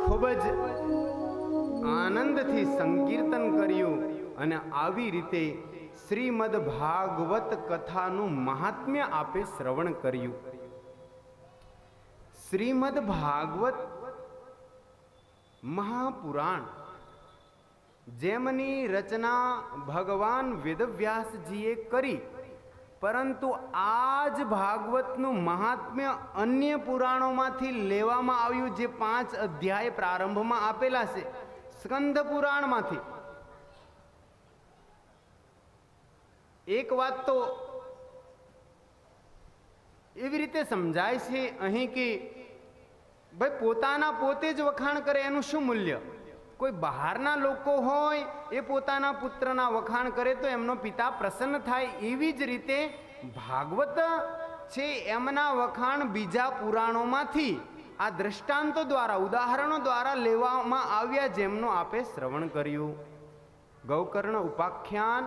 खूब ज આનંદથી સંકીર્તન કર્યું અને આવી રીતે શ્રીમદ ભાગવત કથાનું મહાત્મ્ય આપે શ્રવણ કર્યું. શ્રીમદ ભાગવત મહાપુરાણ જેમની રચના ભગવાન વેદવ્યાસજીએ કરી, પરંતુ આ જ ભાગવતનું મહાત્મ્ય અન્ય પુરાણોમાંથી લેવામાં આવ્યું, જે 5 અધ્યાય પ્રારંભમાં આપેલા છે સ્કંદ પુરાણમાંથી. એક વાત તો એવી રીતે સમજાય છે અહીં કે ભાઈ પોતાના પોતે જ વખાણ કરે એનું શું મૂલ્ય? કોઈ બહારના લોકો હોય એ પોતાના પુત્રના વખાણ કરે તો એમનો પિતા પ્રસન્ન થાય. એવી જ રીતે ભાગવત છે એમના વખાણ બીજા પુરાણોમાંથી આ દ્રષ્ટાંતો દ્વારા, ઉદાહરણો દ્વારા લેવામાં આવ્યા, જેમનો આપે શ્રવણ કર્યું. ગૌકર્ણ ઉપાખ્યાન,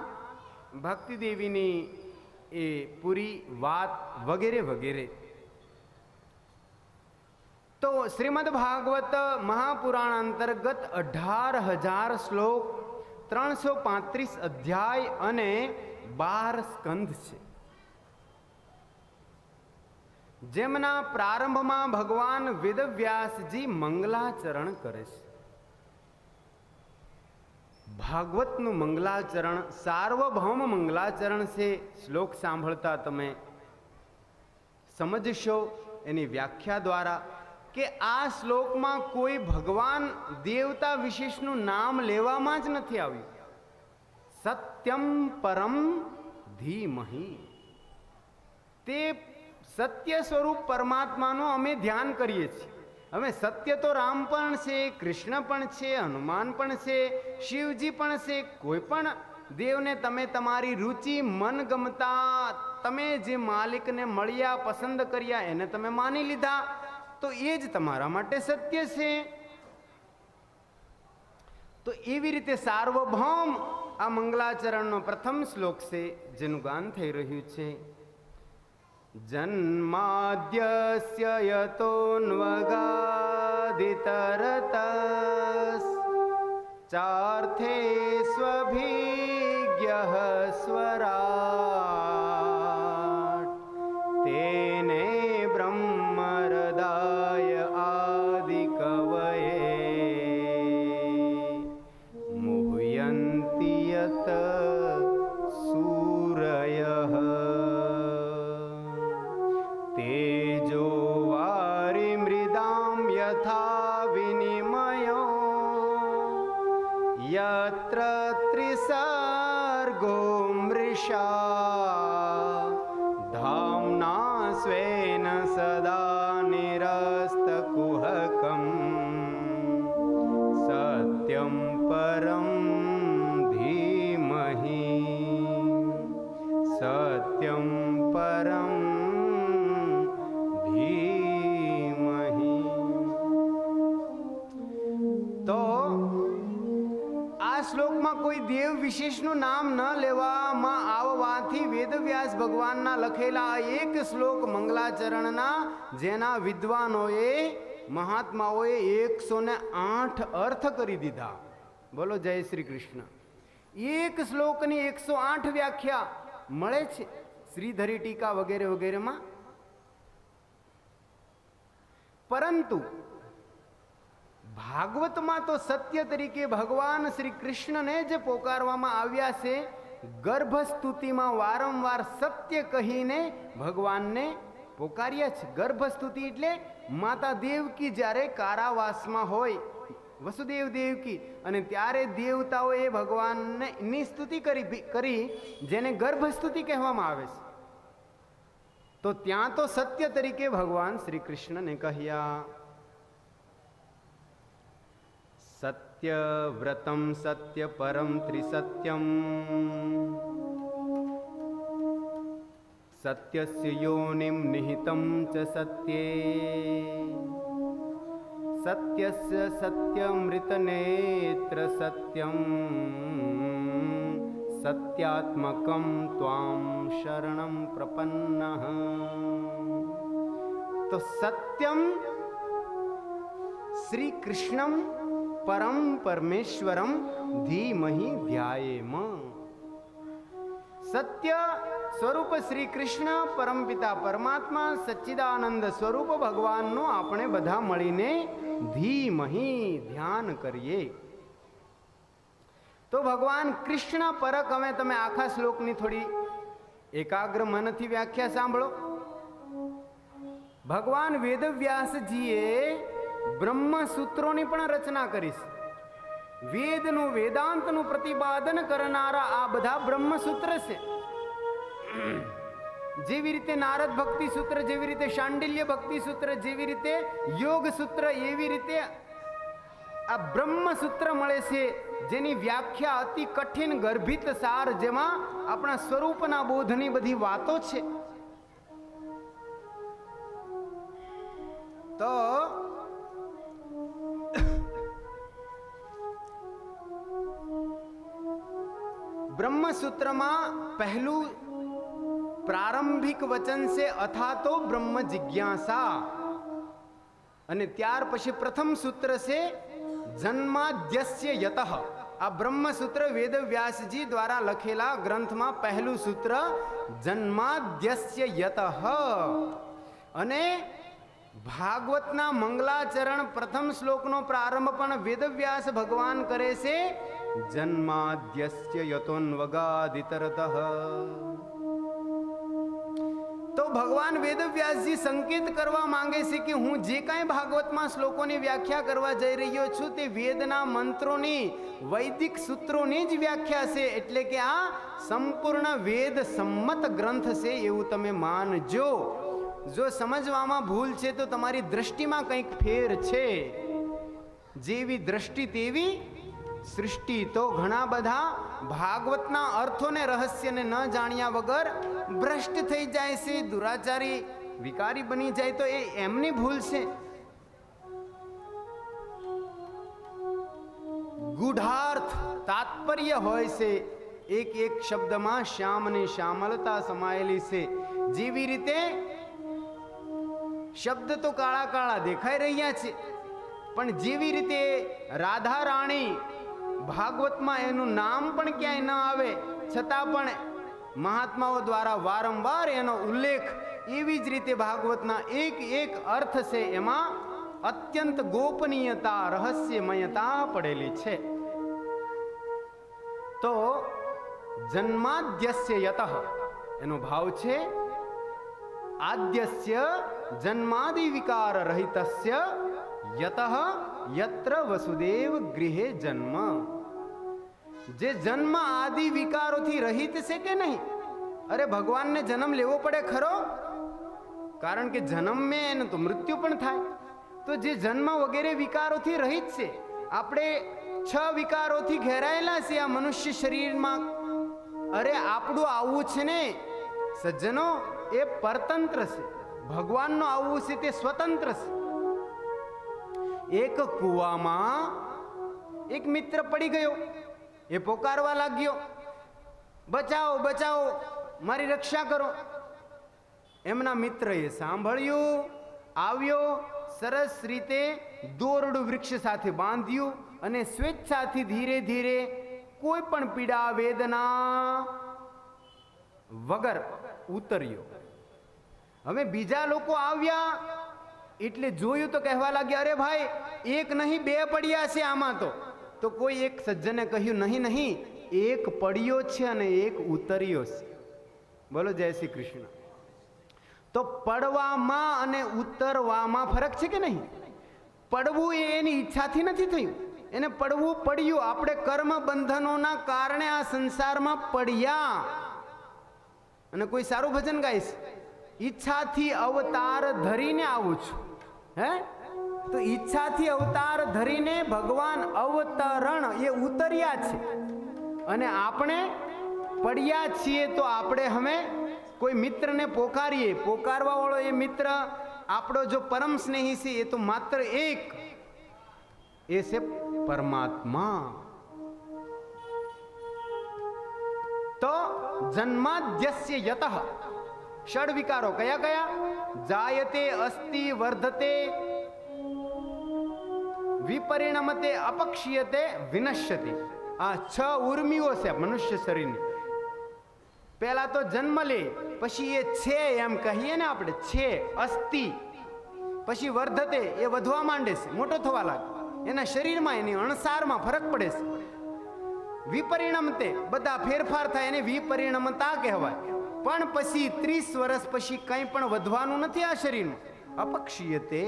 ભક્તિદેવીની એ પૂરી વાત વગેરે વગેરે. તો શ્રીમદ ભાગવત મહાપુરાણ અંતર્ગત 18,000 શ્લોક, 335 અધ્યાય અને 12 સ્કંધ છે, જેમના પ્રારંભમાં ભગવાન વેદવ્યાસજી મંગલાચરણ કરે છે. ભાગવતનું મંગલાચરણ સાર્વભૌમ મંગલાચરણ છે. શ્લોક સાંભળતા તમે સમજશો એની વ્યાખ્યા દ્વારા કે આ શ્લોકમાં કોઈ ભગવાન દેવતા વિશેષનું નામ લેવામાં જ નથી આવ્યું. સત્યમ પરમ ધીમહિ, તે સત્ય સ્વરૂપ પરમાત્માનું અમે ધ્યાન કરીએ છીએ. હવે સત્ય તો રામ પણ છે, કૃષ્ણ પણ છે, હનુમાન પણ છે, શિવજી પણ છે. કોઈ પણ દેવને તમે તમારી રુચિ મનગમતા તમે જે માલિકને મળ્યા, પસંદ કર્યા, એને તમે માની લીધા, તો એ જ તમારા માટે સત્ય છે. તો એવી રીતે સાર્વભૌમ આ મંગલાચરણનો પ્રથમ શ્લોક છે, જેનું ગાન થઈ રહ્યું છે. જન્માદ્યસ્ય યતોન્વગાદિતરતસ ચાર્થે સ્વભિજ્ઞઃ સ્વરાટ તેને બ્રહ્મહૃદાય આદિકવયે મુહ્યન્તિ યત સૂરયઃ તેજો વારિમૃદાં યથા વિનિમયો યત્ર ત્રિસર્ગો મૃષા ધામ્ના સ્વેન સદા નિરસ્તકુહકં સત્યં પરમ ધીમહિ સત્યં પરમ ધીમહિ. તો આ શ્લોકમાં કોઈ દેવ વિશેષનું નામ ન લેવામાં આવવાથી વેદવ્યાસ ભગવાનના લખેલા એક શ્લોક મંગલાચરણના, જેના વિદ્વાનોએ મહાત્માઓએ 108 અર્થ કરી દીધા. બોલો જય શ્રી કૃષ્ણ. એક શ્લોકની 108 વ્યાખ્યા મળે છે શ્રીધરી ટીકા વગેરે વગેરેમાં. પરંતુ ભાગવતમાં તો સત્ય તરીકે ભગવાન શ્રી કૃષ્ણને જ પોકારવામાં આવ્યા છે. ગર્ભસ્તુતિમાં વારંવાર સત્ય કહીને ભગવાનને પોકાર્યા છે. ગર્ભસ્તુતિ એટલે માતા દેવકી જ્યારે કારાવાસમાં હોય, વસુદેવ દેવકી, અને ત્યારે દેવતાઓએ ભગવાનની સ્તુતિ કરી, જેને ગર્ભસ્તુતિ કહેવામાં આવે છે. તો ત્યાં તો સત્ય તરીકે ભગવાન શ્રી કૃષ્ણને કહ્યા. સત્ય વ્રતમ સત્ય પરમ ત્રિસત્યમ સત્યસ્ય યોનિમ નિહિતમ ચ સત્યે સત્યસ્ય સત્યમૃતનેત્ર સત્યમ સત્યાત્મકમ ત્વામ શરણમ પ્રપન્નઃ. તો સત્યમ શ્રી કૃષ્ણમ પરમ પરમેશ્વરમ ધીમહિ ધ્યાયેમ. સત્ય સ્વરૂપ શ્રી કૃષ્ણ પરમપિતા પરમાત્મા સચ્ચિદાનંદ સ્વરૂપ ભગવાનનું આપણે બધા મળીને ધીમહિ ધ્યાન કરીએ. તો ભગવાન કૃષ્ણ પરક હવે તમે આખા શ્લોકની થોડી એકાગ્ર મનથી વ્યાખ્યા સાંભળો. ભગવાન વેદવ્યાસજીએ બ્રહ્મસૂત્રોની પણ રચના કરી છે. વેદનું વેદાંતનું પ્રતિપાદન કરનારા આ બધા બ્રહ્મસૂત્ર છે. જેવી રીતે નારદ ભક્તિ સૂત્ર, જેવી રીતે શાંડિલ્ય ભક્તિ સૂત્ર, જેવી રીતે યોગ સૂત્ર, એવી રીતે આ બ્રહ્મસૂત્ર મળે છે, જેની વ્યાખ્યા અતિ કઠિન ગર્ભિત સાર, જેમાં આપણા સ્વરૂપના બોધની બધી વાતો છે. તો બ્રહ્મસૂત્રમાં પહેલું પ્રારંભિક વચન છે અથાતો બ્રહ્મ જિજ્ઞાસા, અને ત્યાર પછી પ્રથમ સૂત્ર છે જન્માદ્યસ્ય યતઃ. આ બ્રહ્મસૂત્ર વેદવ્યાસજી દ્વારા લખેલા ગ્રંથમાં પહેલું સૂત્ર જન્માદ્યસ્ય યતઃ. અને ભાગવતના મંગલાચરણ પ્રથમ શ્લોકનો પ્રારંભ પણ વેદવ્યાસ ભગવાન કરે છે જન્માદ્યસ્ય યતોન્વગાદિતરતઃ. તો ભગવાન વેદવ્યાસજી સંકેત કરવા માંગે છે કે હું જે કાંઈ ભાગવતમાં શ્લોકોની વ્યાખ્યા કરવા જઈ રહ્યો છું તે વેદના મંત્રોની, વૈદિક સૂત્રોની જ વ્યાખ્યા છે. એટલે કે આ સંપૂર્ણ વેદ સંમત ગ્રંથ છે એવું તમે માનજો. જો સમજવામાં ભૂલ છે તો તમારી દ્રષ્ટિમાં કંઈક ફેર છે. જેવી દ્રષ્ટિ તેવી સૃષ્ટિ. તો ઘણા બધા ભાગવતના અર્થોને રહસ્યને ન જાણ્યા વગર ભ્રષ્ટ થઈ જાય છે, દુરાચારી વિકારી બની જાય, તો એ એમની ભૂલ છે. ગૂઢાર્થ તાત્પર્ય હોય છે. એક એક શબ્દમાં શ્યામ અને શ્યામલતા સમાયેલી છે. જેવી રીતે શબ્દ તો કાળા કાળા દેખાઈ રહ્યા છે, પણ જેવી રીતે રાધા રાણી ભાગવતમાં એનું નામ પણ ક્યાંય ન આવે છતાં પણ મહાત્માઓ દ્વારા વારંવાર એનો ઉલ્લેખ, એવી જ રીતે ભાગવતના એક એક અર્થ છે એમાં અત્યંત ગોપનીયતા, રહસ્યમયતા પડેલી છે. તો જન્માદ્યસ્ય યતઃ એનો ભાવ છે આદ્યસ્ય જન્માદિ વિકાર રહિતસ્ય યતઃ યત્ર વસુદેવ ગૃહે જન્મ. જે જન્મ આદિ વિકારોથી રહિત છે કે નહીં? અરે ભગવાનને જન્મ લેવો પડે ખરો, કારણ કે જન્મ મેં તો મૃત્યુ પણ થાય. તો જે જન્મ વગેરે વિકારોથી રહિત છે, આપણે 6 વિકારોથી ઘેરાયેલા છે આ મનુષ્ય શરીરમાં. અરે આપણું આવવું છે ને સજ્જનો, એ પરતંત્ર છે. ભગવાનનું આવવું છે તે સ્વતંત્ર છે. એક કૂવામાં એક મિત્ર પડી ગયો, એ પોકારવા લાગ્યો, બચાવો બચાવો, મારી રક્ષા કરો. એમના મિત્રએ સાંભળ્યું, આવ્યો, સરસ રીતે દોરડું વૃક્ષ સાથે બાંધ્યું અને સ્વેચ્છાથી ધીરે ધીરે કોઈ પણ પીડા વેદના વગર ઉતર્યો. હવે બીજા લોકો આવ્યા એટલે જોયું તો કહેવા લાગ્યા, અરે ભાઈ એક નહીં 2 પડ્યા છે આમાં. તો કોઈ એક સજ્જને કહ્યું, નહીં નહીં, એક પડ્યો છે અને એક ઉતર્યો છે. બોલો જય શ્રી કૃષ્ણ. તો પડવામાં અને ઉતરવામાં ફરક છે કે નહીં? પડવું એ એની ઈચ્છાથી નથી થયું, એને પડવું પડ્યું. આપણે કર્મ બંધનોના કારણે આ સંસારમાં પડ્યા. અને કોઈ સારું ભજન ગાઈશ, ઈચ્છાથી અવતાર ધરીને આવું છું. હે, તો ઈચ્છાથી અવતાર ધરીને ભગવાન અવતરણ એ ઉતર્યા છે, અને આપણે પડ્યા છીએ. તો આપણે હવે કોઈ મિત્રને પોકારીએ, પોકારવા વાળો એ મિત્ર આપણો જો પરમ સ્નેહી છે એ તો માત્ર એક, એ છે પરમાત્મા. તો જન્માદ્યસ્ય યતઃ ષડ વિકારો કયા કયા? જાયતે, અસ્તિ, વર્ધતે, વિપરિણમતે, અપક્ષીયતે, વિનશ્યતિ. આ 6 ઉર્મિઓ છે મનુષ્ય શરીરની. પહેલા તો જન્મ લે, પછી એ છે એમ કહીએ ને આપણે, છે, અસ્તિ. પછી વર્ધતે, એ વધવા માંડે છે, મોટો થવા લાગે, એના શરીરમાં એની અણસારમાં ફરક પડે છે. વિપરિણમતે, બધા ફેરફાર થાય, એને વિપરિણમતા કહેવાય. પણ પછી 30 વર્ષ પછી કંઈ પણ વધવાનું નથી આ શરીરમાં. અપક્ષીયતે,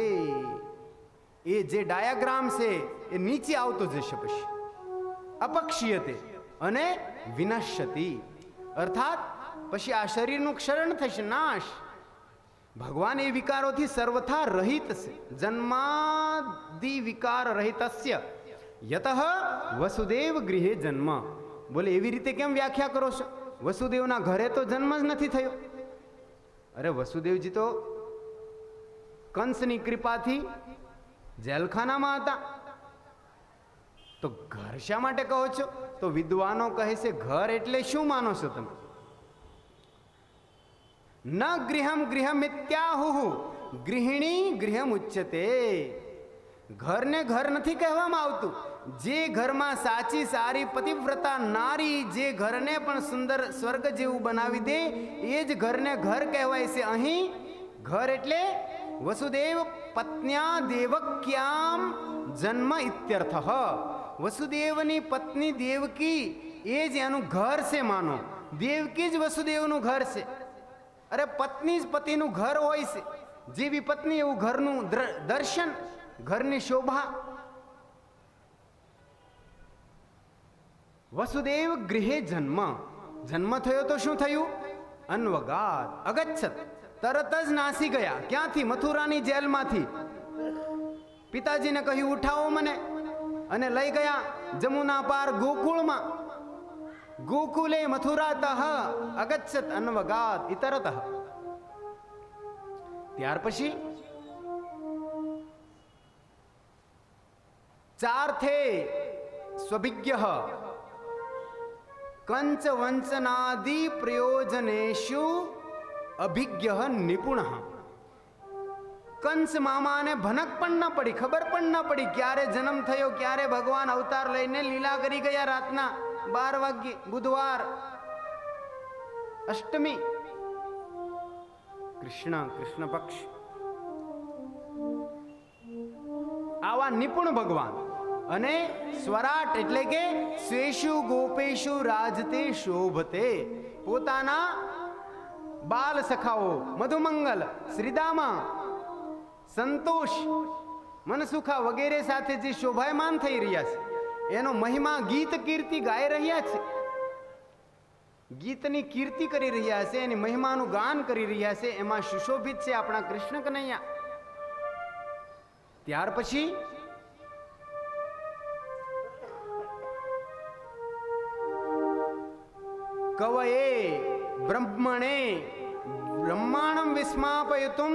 એ જે ડાયાગ્રામ છે એ નીચે આવતો જશે પછી. અપક્ષીયતે અને વિનશ્યતિ, અર્થાત પછી આ શરીરનું ક્ષરણ થશે, નાશ. ભગવાન એ વિકારોથી સર્વથા રહિત છે. જન્માદિ વિકાર રહિતસ્ય યતઃ વસુદેવ ગૃહે જન્મ. બોલે એવી રીતે કેમ વ્યાખ્યા કરો છો? વસુદેવના ઘરે તો જન્મ જ નથી થયો. અરે વસુદેવજી તો કંસની કૃપાથી જેલખાનામાં હતા. તો ઘર શા માટે કહો છો? તો વિદ્વાનો કહે છે ઘર એટલે શું માનો છો તમે? ન ગૃહમ ગૃહમિત્યાહુઃ ગૃહિણી ગૃહમ ઉચ્યતે. ઘરને ઘર નથી કહેવામાં આવતું. જે ઘરમાં સાચી સારી પતિવ્રતા નારી જે ઘરને પણ સુંદર સ્વર્ગ જેવું બનાવી દે એ જ ઘરને ઘર કહેવાય છે. અહીં ઘર એટલે વસુદેવ પત્ન્યા દેવક્યામ જન્મ ઇત્યર્થઃ. વસુદેવની પત્ની દેવકી એ જ એનું ઘર છે માનો. દેવકી જ વસુદેવનું ઘર છે. અરે પત્ની જ પતિનું ઘર હોય છે. જેવી પત્ની એવું ઘરનું દર્શન, ઘરની શોભા. વસુદેવ ગૃહે જન્મ. જન્મ થયો તો શું થયું? અન્વગાત અગચ્છત, તરત જ નાસી ગયા. ક્યાંથી? મથુરાની જેલમાંથી. પિતાજીને કહ્યું ઉઠાવો મને, અને લઈ ગયા જમુના પાર ગોકુળમાં. ગોકુલે મથુરાતઃ અગચ્છત અન્વગાત ઇતરતઃ. ત્યાર પછી ચાર્થે સ્વભિજ્ઞ કંચ વંચનાદિ પ્રયોજનેષુ અભિજ્ઞ નિપુણ. કંસ મામાને ભનક પણ ન પડી, ખબર પણ ન પડી ક્યારે જન્મ થયો, ક્યારે ભગવાન અવતાર લઈને લીલા કરી ગયા. રાતના 12 વાગ્યે, બુધવાર, અષ્ટમી, કૃષ્ણ પક્ષ. આવા નિપુણ ભગવાન. અને સ્વરાટ એટલે કે સ્વેષુ ગોપેશુ રાજતે શોભતે. પોતાના બાલ સખાઓ મધુમંગલ, શ્રીદામા, સંતોષ, મનસુખા વગેરે સાથે જે શોભાયમાન થઈ રહ્યા છે એનો મહિમા ગીત કીર્તિ ગાઈ રહ્યા છે. ગીતની કીર્તિ કરી રહ્યા છે, એની મહિમાનું ગાન કરી રહ્યા છે. એમાં સુશોભિત છે આપણા કૃષ્ણ કનૈયા. ત્યાર પછી કવયે બ્રહ્મણે બ્રહ્માંડમ વિસ્માપયતુમ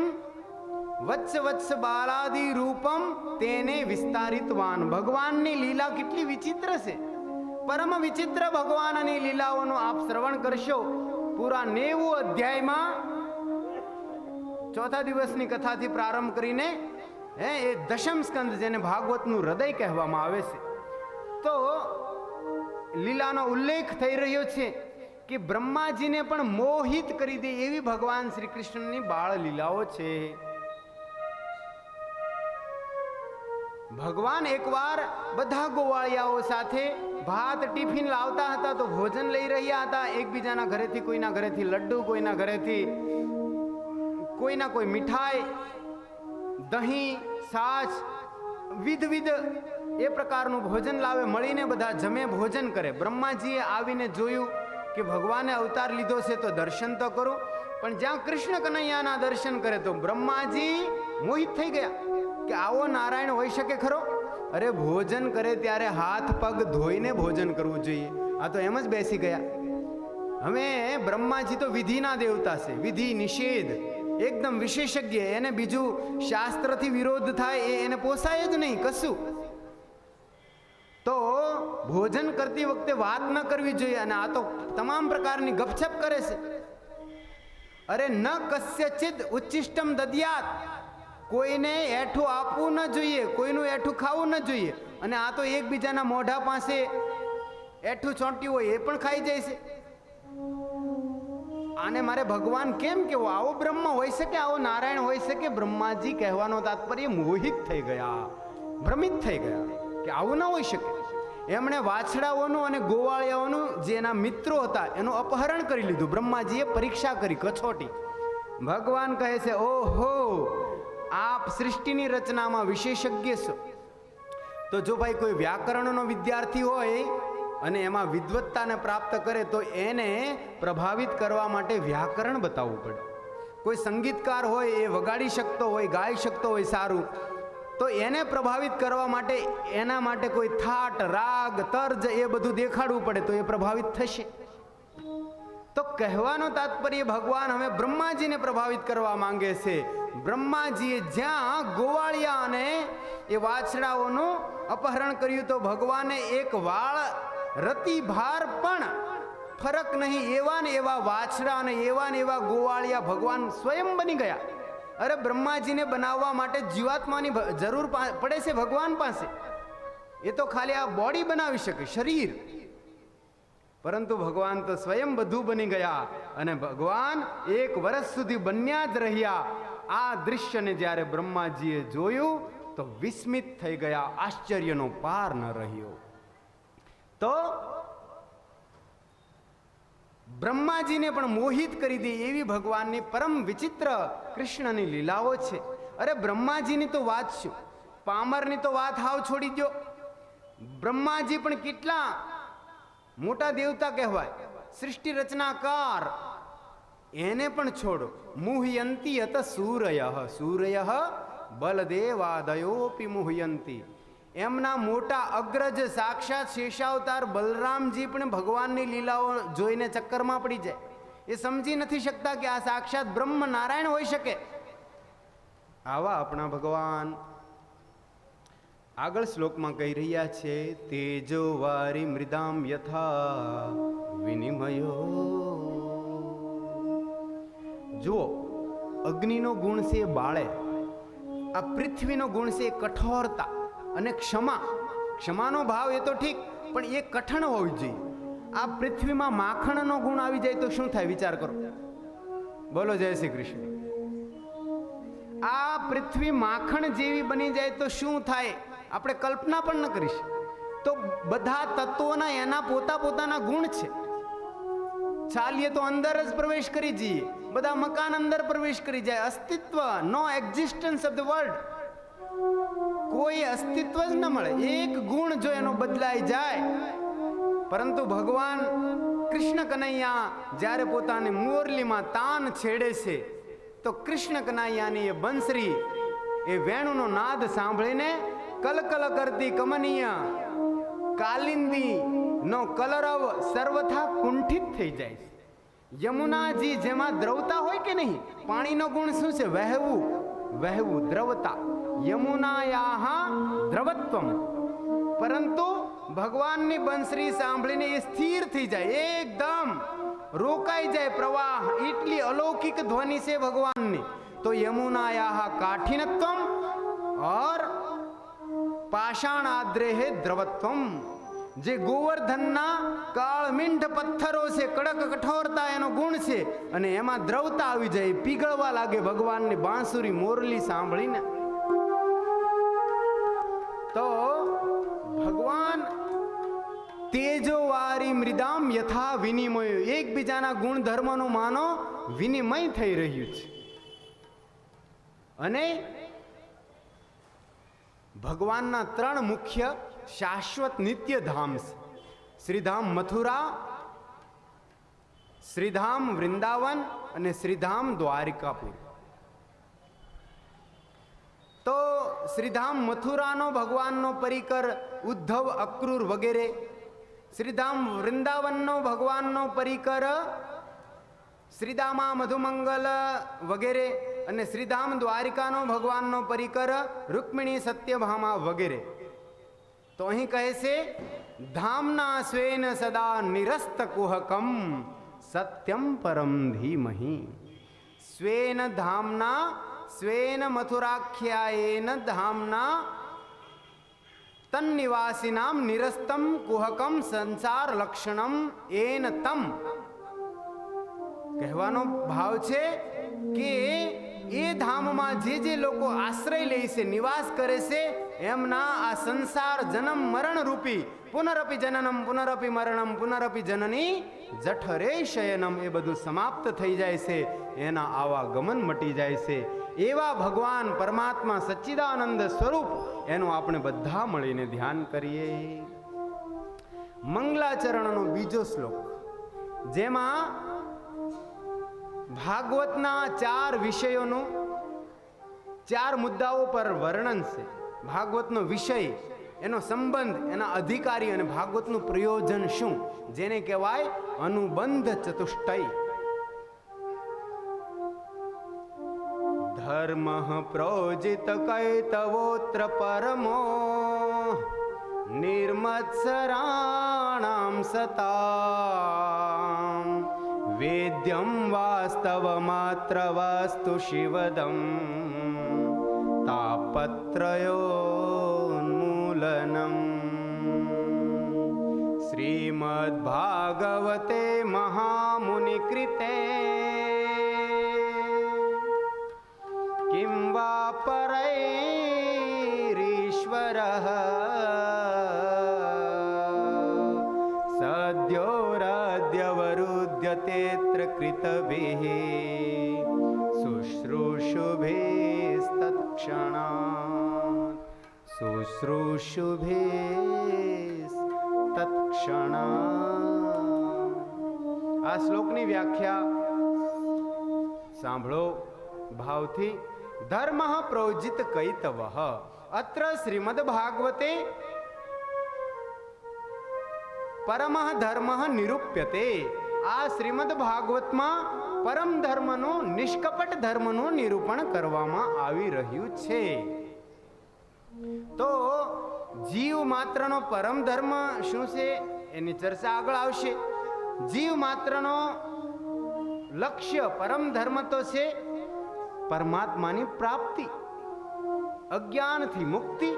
વત્સ વત્સ બાલાદિ રૂપમ તેને વિસ્તારિતવાન. ભગવાનની લીલા કેટલી વિચિત્ર છે, પરમ વિચિત્ર ભગવાનની લીલાઓનું આપ શ્રવણ કરશો. પૂરા 90 અધ્યાયમાં 4થા દિવસની કથાથી પ્રારંભ કરીને એ દશમ સ્કંદ, જેને ભાગવતનું હૃદય કહેવામાં આવે છે, તો લીલાનો ઉલ્લેખ થઈ રહ્યો છે કે બ્રહ્માજીને પણ મોહિત કરી દે એવી ભગવાન શ્રી કૃષ્ણની બાળ લીલાઓ છે. ભગવાન એકવાર બધા ગોવાળિયાઓ સાથે ભાત ટિફિન લાવતા હતા તો ભોજન લઈ રહ્યા હતા. એકબીજાના ઘરેથી, કોઈના ઘરેથી લડ્ડુ, કોઈના ઘરેથી કોઈના કોઈ મીઠાઈ, દહીં, છાશ, વિધ એ પ્રકારનું ભોજન લાવે. મળીને બધા જમે, ભોજન કરે. બ્રહ્માજીએ આવીને જોયું કે ભગવાને અવતાર લીધો છે તો દર્શન તો કરો. પણ જ્યાં કૃષ્ણ કનૈયાના દર્શન કરે તો બ્રહ્માજી મોહિત થઈ ગયા કે આવો નારાયણ હોઈ શકે ખરો? અરે ભોજન કરે ત્યારે હાથ પગ ધોઈને ભોજન કરવું જોઈએ. આ તો એમ જ બેસી ગયા. હવે બ્રહ્માજી તો વિધિના દેવતા છે, વિધિ નિષેધ એકદમ વિશેષજ્ઞ. એને બીજું શાસ્ત્રથી વિરોધ થાય એને પોસાય જ નહીં કશું. તો ભોજન કરતી વખતે વાત ન કરવી જોઈએ, અને આ તો તમામ પ્રકારની ગપછપ કરે છે. અરે ન કસ્યચિદ ઉચ્ચિષ્ટમ દદ્યાત, કોઈને એઠું આપવું ન જોઈએ, કોઈનું એઠું ખાવું ન જોઈએ. અને આ તો એકબીજાના મોઢા પાસે એઠું ચોંટ્યું હોય એ પણ ખાઈ જાય છે. આને મારે ભગવાન કેમ કેવો? આવો બ્રહ્મ હોઈ શકે, આવો નારાયણ હોઈ શકે? બ્રહ્માજી કહેવાનો તાત્પર્ય મોહિત થઈ ગયા, ભ્રમિત થઈ ગયા કે આવું ના હોઈ શકે. એમણે વાછડાઓનું અને ગોવાળિયાઓનું જે એના મિત્રો હતા એનું અપહરણ કરી લીધું. બ્રહ્માજીએ પરીક્ષા કરી, કછોટી. ભગવાન કહે છે, ઓહો, આપ સૃષ્ટિની રચનામાં વિશેષજ્ઞ છો. તો જો ભાઈ કોઈ વ્યાકરણનો વિદ્યાર્થી હોય અને એમાં વિદ્વત્તાને પ્રાપ્ત કરે તો એને પ્રભાવિત કરવા માટે વ્યાકરણ બતાવવું પડે. કોઈ સંગીતકાર હોય, એ વગાડી શકતો હોય, ગાઈ શકતો હોય સારું, તો એને પ્રભાવિત કરવા માટે એના માટે કોઈ થાટ, રાગ, તર્જ એ બધું દેખાડવું પડે તો એ પ્રભાવિત થશે. તો કહેવાનો તાત્પર્ય ભગવાન હવે બ્રહ્માજીને પ્રભાવિત કરવા માંગે છે. બ્રહ્માજીએ જ્યાં ગોવાળિયા અને એ વાછડાઓનું અપહરણ કર્યું તો ભગવાને એક વાળ રતિ ભાર પણ ફરક નહીં, એવા ને એવા વાછડા અને એવા ગોવાળિયા ભગવાન સ્વયં બની ગયા. અરે બ્રહ્માજીને બનાવવા માટે જીવાત્માની જરૂર પડે છે ભગવાન પાસે. એ તો ખાલી આ બોડી બનાવી શકે, શરીર, પરંતુ ભગવાન તો સ્વયં બધું બની ગયા. અને ભગવાન 1 વર્ષ સુધી બન્યા જ રહ્યા. આ દૃશ્યને જ્યારે બ્રહ્માજીએ જોયું તો વિસ્મિત થઈ ગયા, આશ્ચર્યનો પાર ન રહ્યો. તો બ્રહ્માજીને પણ મોહિત કરી દે એવી ભગવાનની પરમ વિચિત્ર કૃષ્ણની લીલાઓ છે. અરે બ્રહ્માજીની તો વાત શું, પામરની તો વાત હાવ છોડી દો. બ્રહ્માજી પણ કેટલા મોટા દેવતા કહેવાય, સૃષ્ટિ રચનાકાર, એને પણ છોડો. મુહ્યંતી અત સૂરયઃ, સૂરયઃ બલદેવાદયોપી મુહ્યંતી. એમના મોટા અગ્રજ સાક્ષાત શેષાવતાર બલરામજી પણ ભગવાનની લીલાઓ જોઈને ચક્કરમાં પડી જાય. એ સમજી નથી શકતા કે આ સાક્ષાત બ્રહ્મ નારાયણ હોઈ શકે. આવા આપણા ભગવાન આગળ શ્લોકમાં કહી રહ્યા છે, તેજો વારી મૃદામ યથા વિનિમયો. જુઓ, અગ્નિનો ગુણ છે બાળે, આ પૃથ્વીનો ગુણ છે કઠોરતા અને ક્ષમા. ક્ષમાનો ભાવ એ તો ઠીક, પણ એ કઠણ હોવી જોઈએ. આ પૃથ્વીમાં માખણનો ગુણ આવી જાય તો શું થાય? વિચાર કરો. બોલો જય શ્રી કૃષ્ણ. આ પૃથ્વી માખણ જેવી બની જાય તો શું થાય? આપણે કલ્પના પણ ન કરીશ. તો બધા તત્વોના એના પોતાના ગુણ છે. ચાલીએ તો અંદર જ પ્રવેશ કરી જઈએ, બધા મકાન અંદર પ્રવેશ કરી જાય. અસ્તિત્વ, નો એક્ઝિસ્ટન્સ ઓફ ધ વર્લ્ડ, કોઈ અસ્તિત્વ જ ન મળે. એક ગુણ જો એનો બદલાઈ જાય. પરંતુ ભગવાન કૃષ્ણ કનૈયા જ્યારે પોતાની મુરલીમાં તાન છેડે છે તો કૃષ્ણ કનૈયાની એ બંસરી, એ વેણુનો નાદ સાંભળીને કલકલ કરતી કમનીય કાલિંદી નો કલરવ સર્વથા કુંઠિત થઈ જાય છે. યમુનાજી જેમાં દ્રવતા હોય કે નહીં, પાણીનો ગુણ શું છે? વહેવું, વહેવું, દ્રવતા. યમુનાયાહ દ્રવત્વમ. પરંતુ ભગવાનની બંસરી સાંભળીને એ સ્થિર થઈ જાય, એકદમ રોકાઈ જાય પ્રવાહ. એટલી અલૌકિક ધ્વનિ છે ભગવાનની. તો યમુનાયાહ કાઠિનત્વમ और પાષાણ આદ્રેહે દ્રવત્વમ. જે ગોવર્ધનના કાળમીંઢ પથ્થરો છે, કડક કઠોરતા એનો ગુણ છે, અને એમાં દ્રવતા આવી જાય, પીગળવા લાગે ભગવાનની બાંસુરી મોરલી સાંભળીને. તો ભગવાન તેજોવારી મૃદામ યથા વિનિમય, એકબીજાના ગુણધર્મનું માનો વિનિમય થઈ રહ્યું છે. અને ભગવાનના 3 મુખ્ય શાશ્વત નિત્ય ધામ છે: શ્રીધામ મથુરા, શ્રીધામ વૃંદાવન અને શ્રીધામ દ્વારિકાપુર. તો શ્રીધામ મથુરાનો ભગવાનનો પરિકર ઉદ્ધવ, અક્રૂર વગેરે, શ્રીધામ વૃંદાવનનો ભગવાનનો પરિકર શ્રીદામા, મધુમંગલ વગેરે, અને શ્રીધામ દ્વારિકાનો ભગવાનનો પરિકર રૂક્મિણી, સત્યભામા વગેરે. તો તો અહીં કહે છે ધામના સ્વેન સદા નિરસ્ત કુહકમ સત્યમ પરમ ધીમહી. સ્વેન ધામના સ્વેન મથુરાખ્યાયેન ધામના તન્નિવાસિનામ નિરસ્તમ કુહકમ સંસાર લક્ષણમ એન તમ. કહેવાનો ભાવ છે કે એ ધામમાં જે લોકો આશ્રય લે છે, નિવાસ કરે છે, એમના આ સંસાર જન્મ મરણ રૂપી પુનરપી જનનમ પુનરપી મરણમ પુનરપી જનની જઠરે શયનમ એ બધું સમાપ્ત થઈ જાય છે. એના આવા ગમન મટી જાય છે. એવા ભગવાન પરમાત્મા સચ્ચિદાનંદ સ્વરૂપ એનું આપણે બધા મળીને ધ્યાન કરીએ. મંગલાચરણનો બીજો શ્લોક, જેમાં ભાગવતના 4 વિષયોનું 4 મુદ્દાઓ પર વર્ણન છે. ભાગવતનો વિષય, એનો સંબંધ, એના અધિકારી અને ભાગવતનું પ્રયોજન શું, જેને કહેવાય અનુબંધ ચતુષ્ટય. ધર્મ પ્રોજિત કૈતવોત્ર પરમો નિર્મત્સરાણામ સતામ વેદ્યમ વાસ્તવ માત્ર વાસ્તુ શિવદમ તાપત્રયોન્મૂલનમ. શ્રીમદ્ ભાગવતે મહામુનિ કૃતે કિમ વા પરૈરીશ્વરઃ સદ્યોરદ્યવરુધ્યતેત્ર કૃતભિઃ શુશ્રૂષુભેસ્તત્ક્ષણાत् શુશ્રૂષુભેસ્તત્ક્ષણાत्. આ શ્લોકની વ્યાખ્યા સાંભળો ભાવથી. ધર્મ પ્રોજિત કૈતવ અત્ર શ્રીમદ ભાગવતે પરમ ધર્મ નિરૂપ્યતે. આ શ્રીમદ ભાગવતમાં પરમ ધર્મનું, નિષ્કપટ ધર્મનું નિરૂપણ કરવામાં આવી રહ્યું છે. તો જીવ માત્રનો પરમ ધર્મ શું છે એની ચર્ચા આગળ આવશે. જીવ માત્રનો લક્ષ્ય પરમ ધર્મ તો છે પરમાત્માની પ્રાપ્તિ, અજ્ઞાનથી મુક્તિ.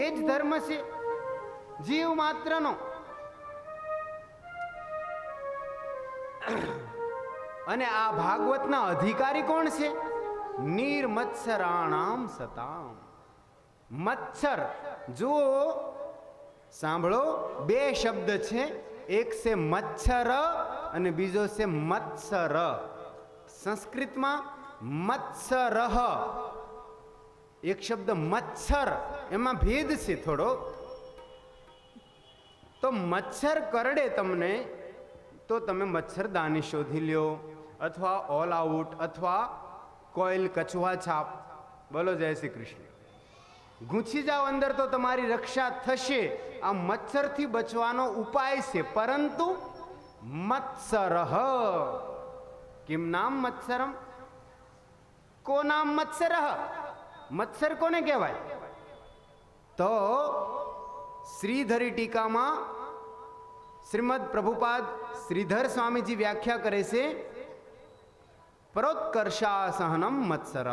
એ જ ધર્મ છે જીવ માત્રનો. અને આ ભાગવતના અધિકારી કોણ છે? નિર્મત્સરાણામ સતામ. મત્સર, જુઓ સાંભળો, 2 શબ્દ છે. એક છે મચ્છર અને બીજો છે મત્સર. સંસ્કૃતમાં મત્સર, એક શબ્દ મચ્છર, એમાં ભેદ છે થોડો. તો મચ્છર કરડે તમને તો તમે મચ્છરદાની શોધી લ્યો, અથવા ઓલ આઉટ, અથવા કોઈલ કછુઆ છાપ. બોલો જય શ્રી કૃષ્ણ. ગૂંચી જાઓ અંદર તો તમારી રક્ષા થશે. આ મચ્છરથી બચવાનો ઉપાય છે. પરંતુ મત્સર, કિમ નામ મત્સરમ, કો નામ મત્સર, મત્સર કોને કહેવાય? તો શ્રીધરી ટીકામાં શ્રીમદ પ્રભુપાદ શ્રીધર સ્વામીજી વ્યાખ્યા કરે છે, પરોત્કર્ષા સહનમ મત્સર.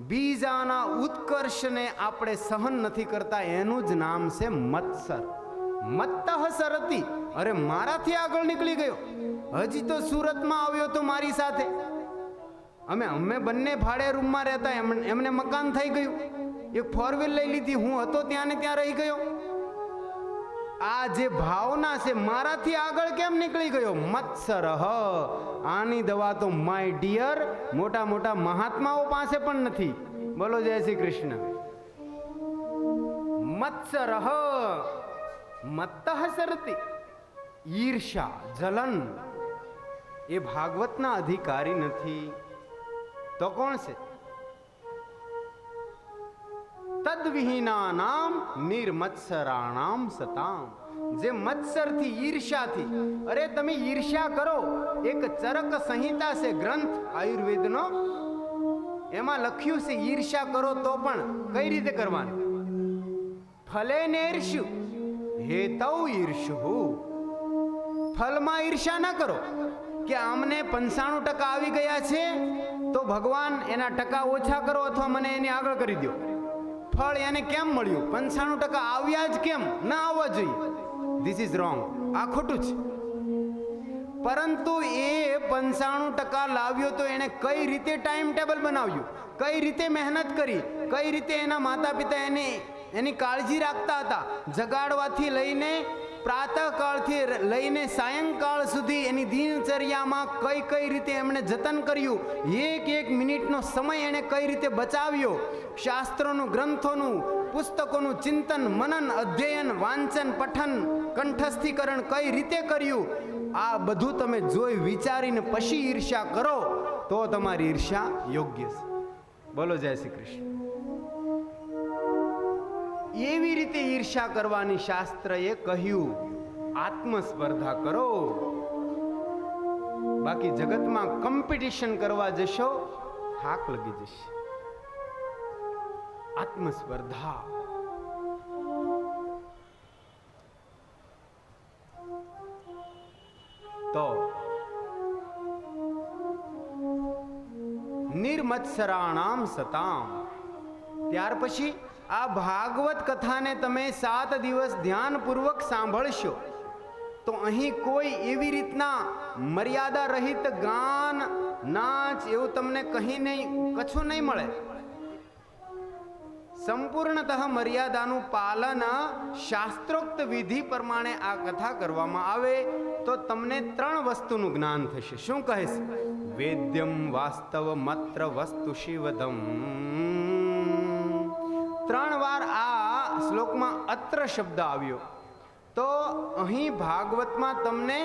બીજાના ઉત્કર્ષને આપણે સહન નથી કરતા, એનું જ નામ છે મત્સર. મત્તઃ સરતી, અરે મારાથી આગળ નીકળી ગયો, હજી તો સુરતમાં આવ્યો તો મારી સાથે. અમે બંને ભાડે રૂમમાં રહેતા, એમને મકાન થઈ ગયું, એક 4 વ્હીલ લઈ લીધી, હું હતો ત્યાં ને ત્યાં રહી ગયો. આ જે ભાવના છે, મારાથી આગળ કેમ નીકળી ગયો? મત્સર. આની દવા તો માય ડિયર મોટા મોટા મહાત્માઓ પાસે પણ નથી. બોલો જય શ્રી કૃષ્ણ. મત્સર મત્તઃ સરતી, ઈર્ષા, જલન, એ ભાગવતના અધિકારી નથી. તો કોણ છે? તદ્વિહીના નામ નિર્મત્સરાણામ સતામ. જે મત્સરથી, ઈર્ષાથી, અરે તમે ઈર્ષા કરો, એક ચરક સંહિતા છે ગ્રંથ આયુર્વેદનો, એમાં લખ્યું છે ઈર્ષા કરો તો પણ કઈ રીતે કરવાની. ફલે નેર્ષુ હેતૌ ઈર્ષુ. ફલમાં ઈર્ષા ન કરો કે આમને 95% આવી ગયા છે તો ભગવાન એના ટકા ઓછા કરો અથવા મને એની આગળ કરી દો. ફળ એને કેમ મળ્યું? 95% આવ્યા જ કેમ ના આવવા જોઈએ? This is wrong. આ ખોટું છે. પરંતુ એ 95% લાવ્યો તો એને કઈ રીતે ટાઈમ ટેબલ બનાવ્યું, કઈ રીતે મહેનત કરી, કઈ રીતે એના માતા પિતા એની કાળજી રાખતા હતા. જગાડવાથી લઈને પ્રાતઃકાળથી લઈને સાયંકાળ સુધી એની દિનચર્યામાં કઈ કઈ રીતે એમણે જતન કર્યું, એક એક મિનિટનો સમય એણે કઈ રીતે બચાવ્યો. શાસ્ત્રોનું, ગ્રંથોનું, પુસ્તકોનું ચિંતન, મનન, અધ્યયન, વાંચન, પઠન, કંઠસ્થીકરણ કઈ રીતે કર્યું. આ બધું તમે જોઈ વિચારીને પછી ઈર્ષા કરો તો તમારી ઈર્ષા યોગ્ય છે. બોલો જય શ્રી કૃષ્ણ. એવી રીતે ઈર્ષા કરવાની શાસ્ત્રએ કહ્યું. આત્મસ્પર્ધા કરો. બાકી જગતમાં કોમ્પિટિશન કરવા જશો થાક લગી જશે. આત્મસ્પર્ધા. તો નિર્મત્સરાણામ સતામ. ત્યાર પછી આ ભાગવત કથાને તમે 7 દિવસ ધ્યાનપૂર્વક સાંભળશો તો અહીં કોઈ એવી રીતના મર્યાદા રહિત ગાન, નાચ એવું તમને કहीं નહીં, કશું નહીં મળે. સંપૂર્ણતઃ મર્યાદાનું પાલન શાસ્ત્રોક્ત વિધિ પ્રમાણે આ કથા કરવામાં આવે તો તમને 3 વસ્તુનું જ્ઞાન થશે. શું કહે છે? વેદ્યમ વાસ્તવ મત્ર વસ્તુ શિવદમ. 3 વાર આ શ્લોકમાં અત્ર શબ્દ આવ્યો. તો અહીં ભાગવતમાં તમને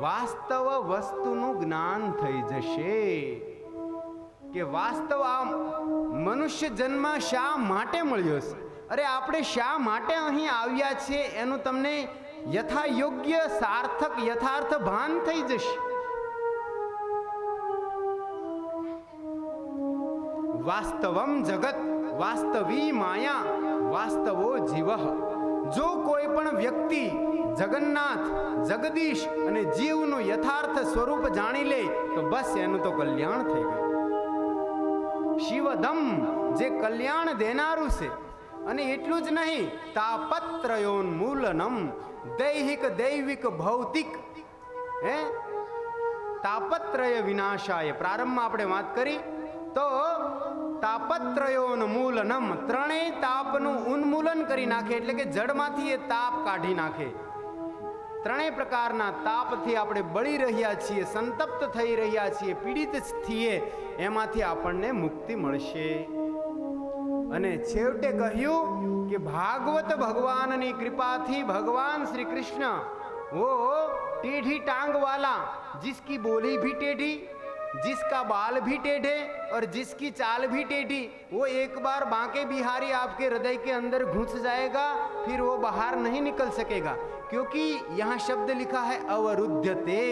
વાસ્તવ વસ્તુનું જ્ઞાન થઈ જશે કે વાસ્તવ આ મનુષ્ય જન્મ શા માટે મળ્યો છે, અરે આપણે શા માટે અહીં આવ્યા છે એનું તમને યથા યોગ્ય સાર્થક યથાર્થ ભાન થઈ જશે. વાસ્તવમ જગત વાસ્તવી માયા વાસ્તવો જીવ. જો કોઈ પણ વ્યક્તિ જગન્નાથ, જગદીશ અને જીવનું યથાર્થ સ્વરૂપ જાણી લે તો બસ એનું તો કલ્યાણ થઈ ગયું. શિવદમ, જે કલ્યાણ દેનારું છે. અને એટલું જ નહીં, તાપત્રયોન્મૂલનમ, દૈહિક દૈવિક ભૌતિક તાપત્રય વિનાશાય. પ્રારંભમાં આપણે વાત કરી તો તાપત્રયોન્મૂલનમ, 3 તાપનું ઉન્મૂલન કરી નાખે, એટલે કે જડમાંથી એ તાપ કાઢી નાખે. 3 પ્રકારના તાપથી આપણે બળી રહ્યા છીએ, સંતપ્ત થઈ રહ્યા છીએ, પીડિત છીએ, એમાંથી આપણને મુક્તિ મળશે. અને છેવટે કહ્યું કે ભાગવત ભગવાનની કૃપાથી ભગવાન શ્રી કૃષ્ણ वो टेढ़ी टांग वाला, जिसकी बोली भी टेढ़ी, जिसका बाल भी टेढ़े और जिसकी चाल भी टेढ़ी, वो एक बार बांके बिहारी आपके हृदय के अंदर घुस जाएगा, फिर वो बाहर नहीं निकल सकेगा. क्योंकि यहाँ शब्द लिखा है अवरुद्धते.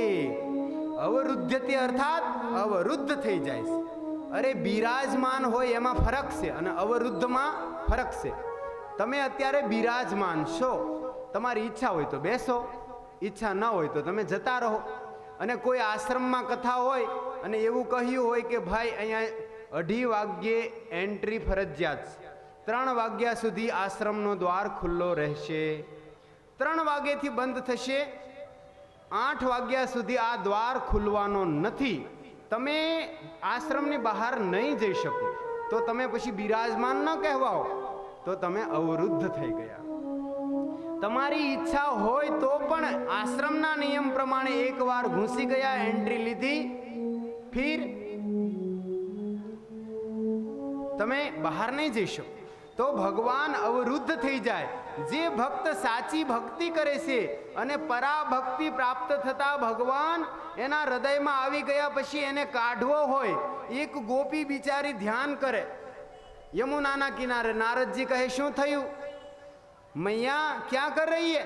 अवरुद्धते अर्थात अवरुद्ध થઈ જાય છે. અરે બિરાજમાન હોય એમાં ફરક છે અને અવરુદ્ધમાં ફરક છે. તમે અત્યારે બિરાજમાન છો, તમારી ઈચ્છા હોય તો બેસો, ઈચ્છા ન હોય તો તમે જતા રહો. અને કોઈ આશ્રમમાં કથા હોય અને એવું કહ્યું હોય કે ભાઈ અહીંયા 2:30 વાગ્યે એન્ટ્રી ફરજિયાત છે, 3 વાગ્યા સુધી આશ્રમનો દ્વાર ખુલ્લો રહેશે, 3 વાગ્યેથી બંધ થશે, 8 વાગ્યા સુધી આ દ્વાર ખુલવાનો નથી, તમે આશ્રમની બહાર નહીં જઈ શકો, તો તમે પછી બિરાજમાન ન કહેવાઓ, તો તમે અવરુદ્ધ થઈ ગયા. તમારી ઈચ્છા હોય તો પણ આશ્રમના નિયમ પ્રમાણે એકવાર ઘૂસી ગયા, એન્ટ્રી લીધી, ફિર તમે બહાર નહીં જઈ શકો, તો ભગવાન અવરુદ્ધ થઈ જાય. જે ભક્ત સાચી ભક્તિ કરે છે અને પરાભક્તિ પ્રાપ્ત થતા ભગવાન એના હૃદયમાં આવી ગયા પછી એને કાઢવો હોય, એક ગોપી બિચારી ધ્યાન કરે યમુનાના કિનારે, નારદજી કહે શું થયું? मैया क्या कर रही है?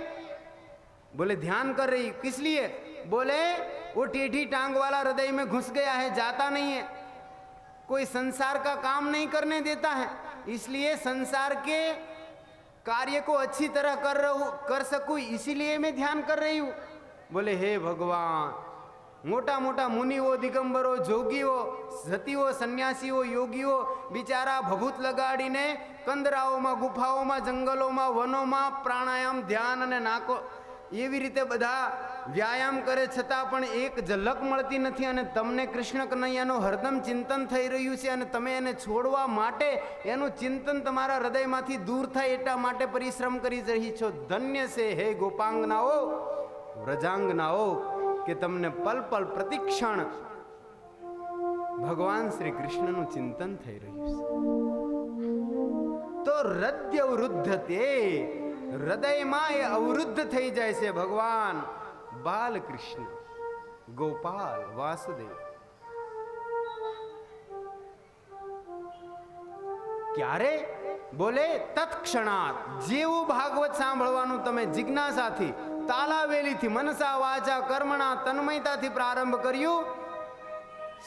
बोले ध्यान कर रही. किस लिए? बोले वो टेढ़ी टांग वाला हृदय में घुस गया है, जाता नहीं है, कोई संसार का काम नहीं करने देता है, इसलिए संसार के कार्य को अच्छी तरह कर सकूं, इसीलिए मैं ध्यान कर रही हूं। बोले हे भगवान, मोटा मोटा मुनिओ, दिगंबरो, जोगीओ, सतीओ, सन्यासीओ, योगीओ बिचारा भभूत लगाડીને કંદરાઓમાં, ગુફાઓમાં, જંગલોમાં, વનોમાં પ્રાણાયામ, ધ્યાન અને નાકો એવી રીતે બધા વ્યાયામ કરે, છતાં પણ એક ઝલક મળતી નથી અને તમને કૃષ્ણ કનૈયાનો હરદમ ચિંતન થઈ રહ્યું છે અને તમે એને છોડવા માટે એનું ચિંતન તમારા હૃદયમાંથી દૂર થાય એટલા માટે પરિશ્રમ કરી રહી છો। ધન્ય છે હે ગોપાંગનાઓ, વ્રજાંગનાઓ, કે તમને પલ પલ પ્રતિક્ષણ ભગવાન શ્રી કૃષ્ણનું ચિંતન થઈ રહ્યું છે। તો હૃદય વૃદ્ધ તે હૃદયમાં એ અવરુદ્ધ થઈ જાય છે ભગવાન બાલકૃષ્ણ, ગોપાલ, વાસુદેવ। ક્યારે? બોલે તત્ક્ષણાત, જેવું ભાગવત સાંભળવાનું તમે જિજ્ઞાસાથી, તાલાવેલીથી, મનસા વાચા કર્મણા તન્મયતાથી પ્રારંભ કર્યું,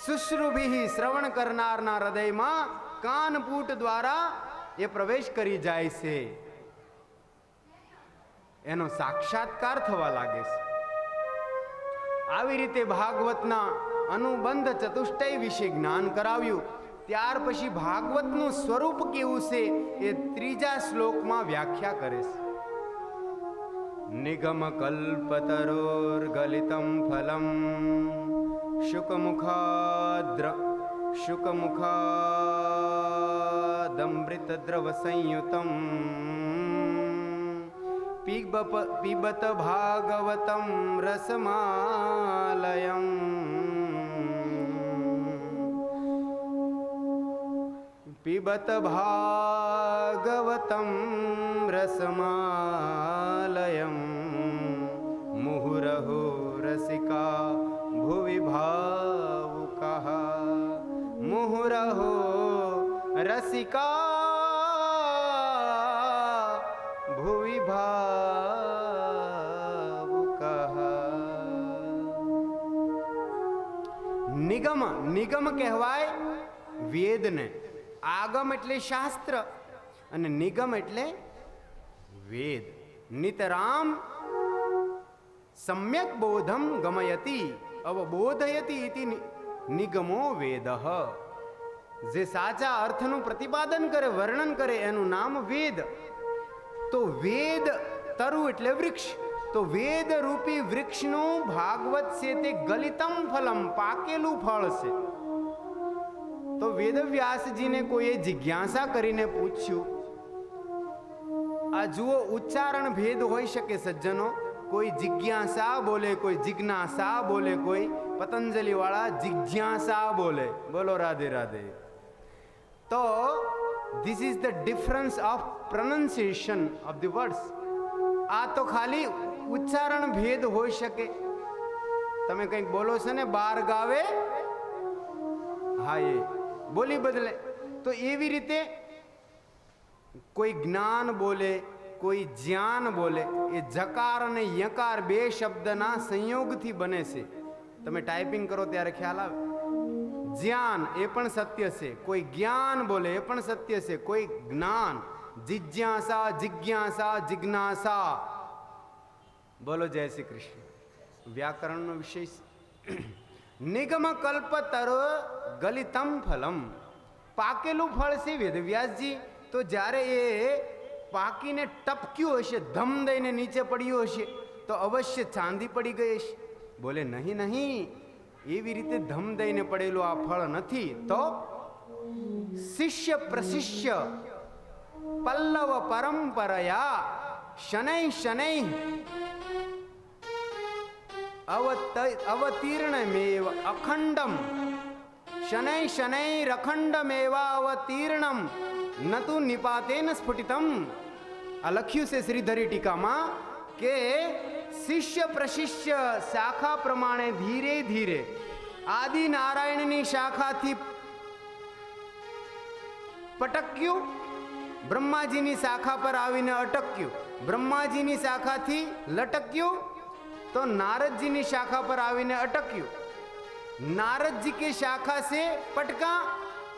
શુશ્રુભિ શ્રવણ કરનારના હૃદયમાં કાનપૂટ દ્વારા એ પ્રવેશ કરી જાય છે, એનો સાક્ષાત્કાર થવા લાગે છે। આવી રીતે ભાગવતના અનુબંધ ચતુષ્ટય વિશે જ્ઞાન કરાવ્યું। ત્યાર પછી ભાગવતનું સ્વરૂપ કેવું છે એ ત્રીજા શ્લોકમાં વ્યાખ્યા કરે છે। નિગમ કલ્પતરોર ગલિતમ ફલમ શુકમુખાદમૃત દ્રવ સંયુતમ પીબત ભાગવતમ રસમાલયમ પીબત ભાગવતમ રસમાલયમ મુહુરહો રસિકા ભુવિ ભાવુકઃ મુહુરહો રસિકા ભુવિ ભાવુકઃ। નિગમ, નિગમ કહેવાય વેદને। આગમ એટલે શાસ્ત્ર અને નિગમ એટલે વેદ। નિતરામ સમ્યક બોધમ ગમયતિ અવબોધયતિ ઇતિ નિગમો વેદઃ। જે સાચા અર્થનું પ્રતિપાદન કરે, વર્ણન કરે એનું નામ વેદ। તો વેદ તરુ એટલે વૃક્ષ, તો વેદ રૂપી વૃક્ષનું ભાગવત છે તે ગલિતમ ફલમ, પાકેલું ફળ છે। તો વેદવ્યાસજીને કોઈએ જિજ્ઞાસા કરીને પૂછ્યું, આ જુઓ ઉચ્ચારણ ભેદ હોઈ શકે સજ્જનો, કોઈ જિજ્ઞાસા બોલે, કોઈ જિજ્ઞાસા બોલે, કોઈ પતંજલિ વાળા જિજ્ઞાસા બોલે। બોલો રાધે રાધે। તો this is the difference of pronunciation of the words. આ તો ખાલી ઉચ્ચારણ ભેદ હોઈ શકે। તમે કંઈક બોલો છો ને બાર ગાવે, હા એ બોલી બદલે, તો એવી રીતે કોઈ જ્ઞાન બોલે, કોઈ જ્ઞાન બોલે, એ જકાર અને યકાર બે શબ્દના સંયોગથી બને છે। તમે ટાઈપિંગ કરો ત્યારે ખ્યાલ આવે। જ્ઞાન એ પણ સત્ય છે, કોઈ જ્ઞાન બોલે એ પણ સત્ય છે, કોઈ જ્ઞાન, જિજ્ઞાસા, જિજ્ઞાસા, જિજ્ઞાસા। બોલો જય શ્રી કૃષ્ણ। વ્યાકરણનો વિષય નિગમ કલ્પતર ગલિતમ ફલમ, પાકેલું ફળ છે વેદવ્યાસજી। તો જ્યારે એ પાકીને ટપક્યું હશે, ધમ દઈને નીચે પડ્યું હશે, તો અવશ્ય ચાંદી પડી ગઈ હશે। બોલે નહીં નહીં, એવી રીતે ધમ દઈને પડેલું આ ફળ નથી। તો શિષ્ય પ્રશિષ્ય પલ્લવ પરંપરયા શનૈ શનૈ અવતીર્ણમેવ અખંડમ શનૈ શનૈરખંડમેવા અવતીર્ણમ નતુ નિપાતેન સ્ફુટિતમ। આ લખ્યું છે શ્રીધરી ટીકામાં કે શિષ્ય પ્રશિષ્ય શાખા પ્રમાણે ધીરે ધીરે આદિ નારાયણની શાખાથી પટક્યું, બ્રહ્માજીની શાખા પર આવીને અટક્યું, બ્રહ્માજીની શાખાથી લટક્યું तो नारद जी ने शाखा पर आवीने अटक्યું, नारद जी की शाखा से पटका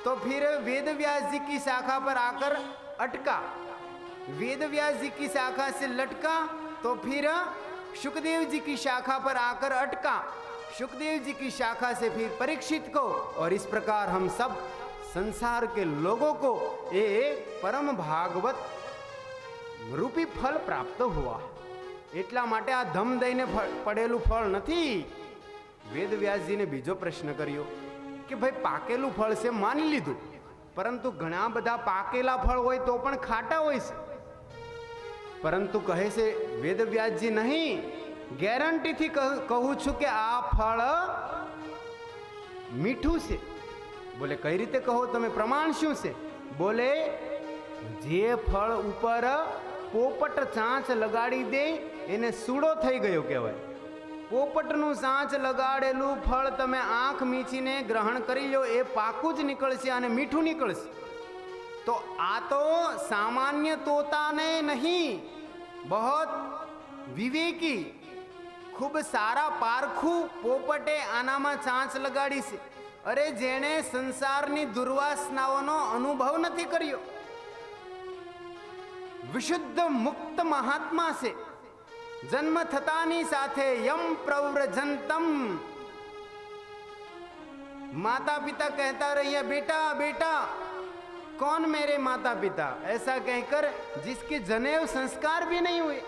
तो फिर वेद व्यास जी की शाखा पर आकर अटका। वेद व्यास जी की शाखा से लटका तो फिर सुखदेव जी की शाखा पर आकर अटका, सुखदेव जी की शाखा से फिर परीक्षित को, और इस प्रकार हम सब संसार के लोगों को एक परम भागवत रूपी फल प्राप्त हुआ। એટલા માટે આ ધમ દઈને પડેલું ફળ નથી। વેદ વ્યાસજીને બીજો પ્રશ્ન કર્યો કે ભાઈ પાકેલું ફળ છે માની લીધું, પરંતુ ઘણા બધા પાકેલા ફળ હોય તો પણ ખાટા હોય છે, પરંતુ કહે છે વેદ વ્યાસજી નહીં, ગેરંટીથી કહું છું કે આ ફળ મીઠું છે। બોલે કઈ રીતે કહો તમે, પ્રમાણ શું છે? બોલે જે ફળ ઉપર પોપટ ચાંચ લગાડી દે એને સૂડો થઈ ગયો કહેવાય। પોપટનું ચાંચ લગાડેલું ફળ તમે આંખ મીચીને ગ્રહણ કરી લો, એ પાકું જ નીકળશે અને મીઠું નીકળશે। તો આ તો સામાન્ય તોતાને નહીં, બહોત વિવેકી ખૂબ સારા પારખું પોપટે આનામાં ચાંચ લગાડી છે। અરે જેણે સંસારની દુર્વાસનાઓનો અનુભવ નથી કર્યો, વિશુદ્ધ મુક્ત મહાત્મા છે। જન્મ થતાની સાથે યમ પ્રવ્રજંતમ, माता पिता कहता रहिए बेटा बेटा, कौन मेरे माता पिता, ऐसा कहकर जिसके जनेऊ संस्कार भी नहीं हुए।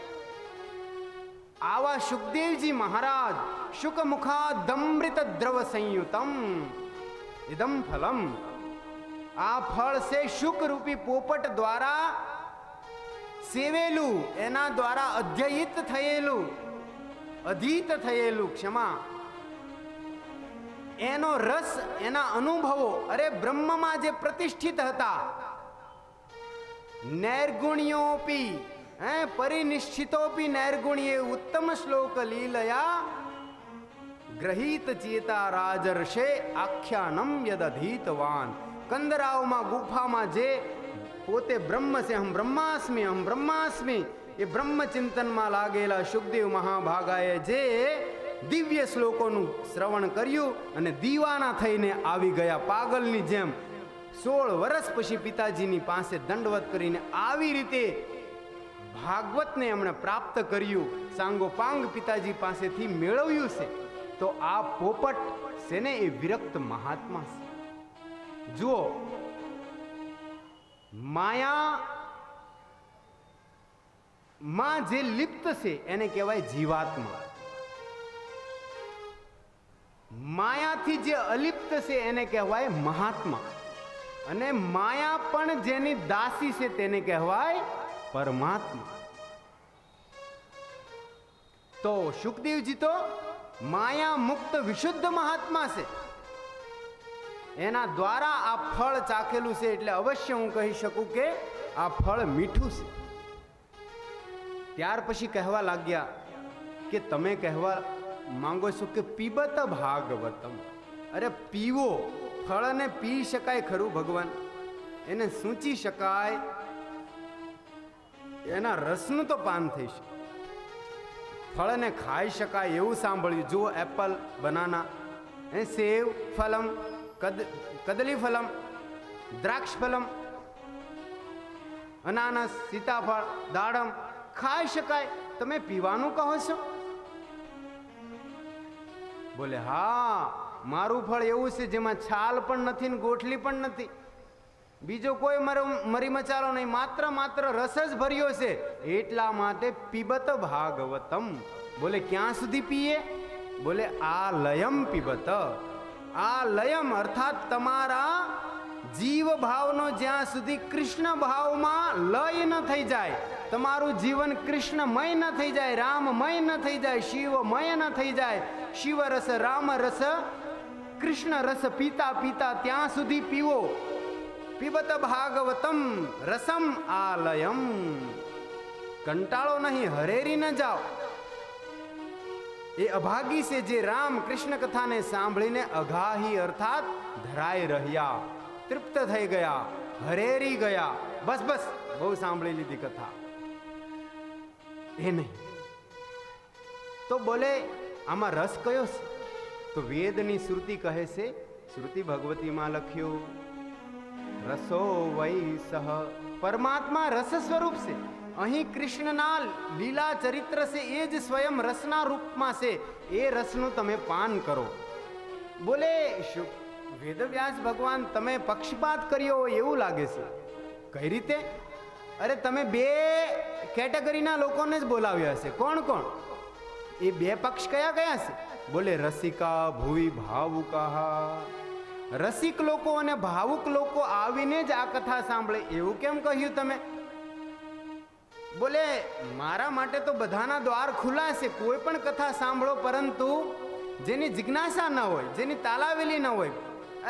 आवा सुखदेव जी महाराज शुक मुखादमृत द्रव संयुतम इदम फलम, आ फल से शुक रूपी पोपट द्वारा सेवेलू, एना द्वारा अध्ययित थयेलू, अधीत थयेलू, क्षमा, एनो रस, एना अनुभवो, अरे ब्रह्म में जे प्रतिष्ठित हता, नैर्गुण्योपि परिनिष्ठितोपि नैर्गुण्ये उत्तम श्लोक लीलया ग्रहीत चेता राजर्षे आख्यानम यदधीतवान। कंदराव में गुफा में जे पोते ब्रह्म से हम ब्रह्मास्मि ये ब्रह्म चिंतन में लागेला सुखदेव महाभागाए जे दिव्य श्लोकोનું શ્રવણ કર્યું અને દીવાના થઈને આવી ગયા પાગલની જેમ। 16 વર્ષ પછી પિતાજીની પાસે દંડવત કરીને આવી રીતે ભાગવતને એમણે પ્રાપ્ત કર્યું, સાંગોપાંગ પિતાજી પાસેથી મેળવ્યું છે। તો આ પોપટ છે ને એ વિરક્ત મહાત્મા છે। જુઓ, માયા માં જે લિપ્ત છે એને કહેવાય જીવાત્મા, માયાથી જે અલિપ્ત છે એને કહેવાય મહાત્મા, અને માયા પણ જેની દાસી છે તેને કહેવાય પરમાત્મા। તો સુખદેવજી તો માયા મુક્ત વિશુદ્ધ મહાત્મા છે, એના દ્વારા આ ફળ ચાખેલું છે, એટલે અવશ્ય હું કહી શકું કે આ ફળ મીઠું છે। ત્યાર પછી કહેવા લાગ્યા કે તમે કહેવા માંગો છો કે પીબત ભાગવતમ, અરે પીવો, ફળને પી શકાય ખરું ભગવાન, એને સૂંચી શકાય, એના રસનું તો પાન થઈ શકે, ફળને ખાઈ શકાય એવું સાંભળ્યું। જુઓ, એપલ, બનાના, સેવ ફલમ, કદલી ફલમ, દ્રાક્ષ ફલમ, અનાનસ, સીતાફળ, દાડમ ખાઈ શકાય, તમે પીવાનું કહો છો? બોલે હા, મારું ફળ એવું છે જેમાં છાલ પણ નથી ને ગોઠલી પણ નથી, બીજો કોઈ મરી મચાલો નહીં, માત્ર રસ જ ભર્યો છે, એટલા માટે પીબત ભાગવતમ। બોલે ક્યાં સુધી પીએ? બોલે આ લયમ પીબત, આ લયમ અર્થાત તમારા જીવ ભાવનો જ્યાં સુધી કૃષ્ણ ભાવમાં લય ન થઈ જાય, તમારું જીવન કૃષ્ણમય ન થઈ જાય, રામમય ન થઈ જાય, શિવમય ન થઈ જાય, શિવ રસ, રામ રસ, કૃષ્ણ રસ પીતા પીતા ત્યાં સુધી પીવો। પીબત ભાગવતમ રસમ આલયમ, કંટાળો નહીં, હરેરી ન જાઓ। એ અભાગી છે જે રામ કૃષ્ણ કથાને સાંભળીને અઘાહી અર્થાત ધરાઈ રહ્યા, તૃપ્ત થઈ ગયા, હરેરી ગયા, બસ બસ બહુ સાંભળી લીધી કથા, એ નહીં। તો બોલે આમાં રસ કયો છે? તો વેદની શ્રુતિ કહે છે, શ્રુતિ ભગવતીમાં લખ્યું રસો વૈ સહ, પરમાત્મા રસ સ્વરૂપ છે. અહીં કૃષ્ણના લીલા ચરિત્ર છે એ જ સ્વયં રસના રૂપમાં છે. એ રસનું તમે પાન કરો. બોલે વેદવ્યાસ ભગવાન, તમે પક્ષપાત કર્યો હોય એવું લાગે છે. કઈ રીતે? અરે તમે બે કેટેગરીના લોકોને જ બોલાવ્યા છે. કોણ કોણ? એ બે પક્ષ કયા કયા છે? બોલે રસિકા ભુવિ ભાવુકા. રસિક લોકો અને ભાવુક લોકો આવીને જ આ કથા સાંભળે એવું કેમ કહ્યું તમે? બોલે મારા માટે તો બધાના દ્વાર ખુલ્લા છે, કોઈ પણ કથા સાંભળો, પરંતુ જેની જિજ્ઞાસા ન હોય, જેની તાલાવેલી ન હોય,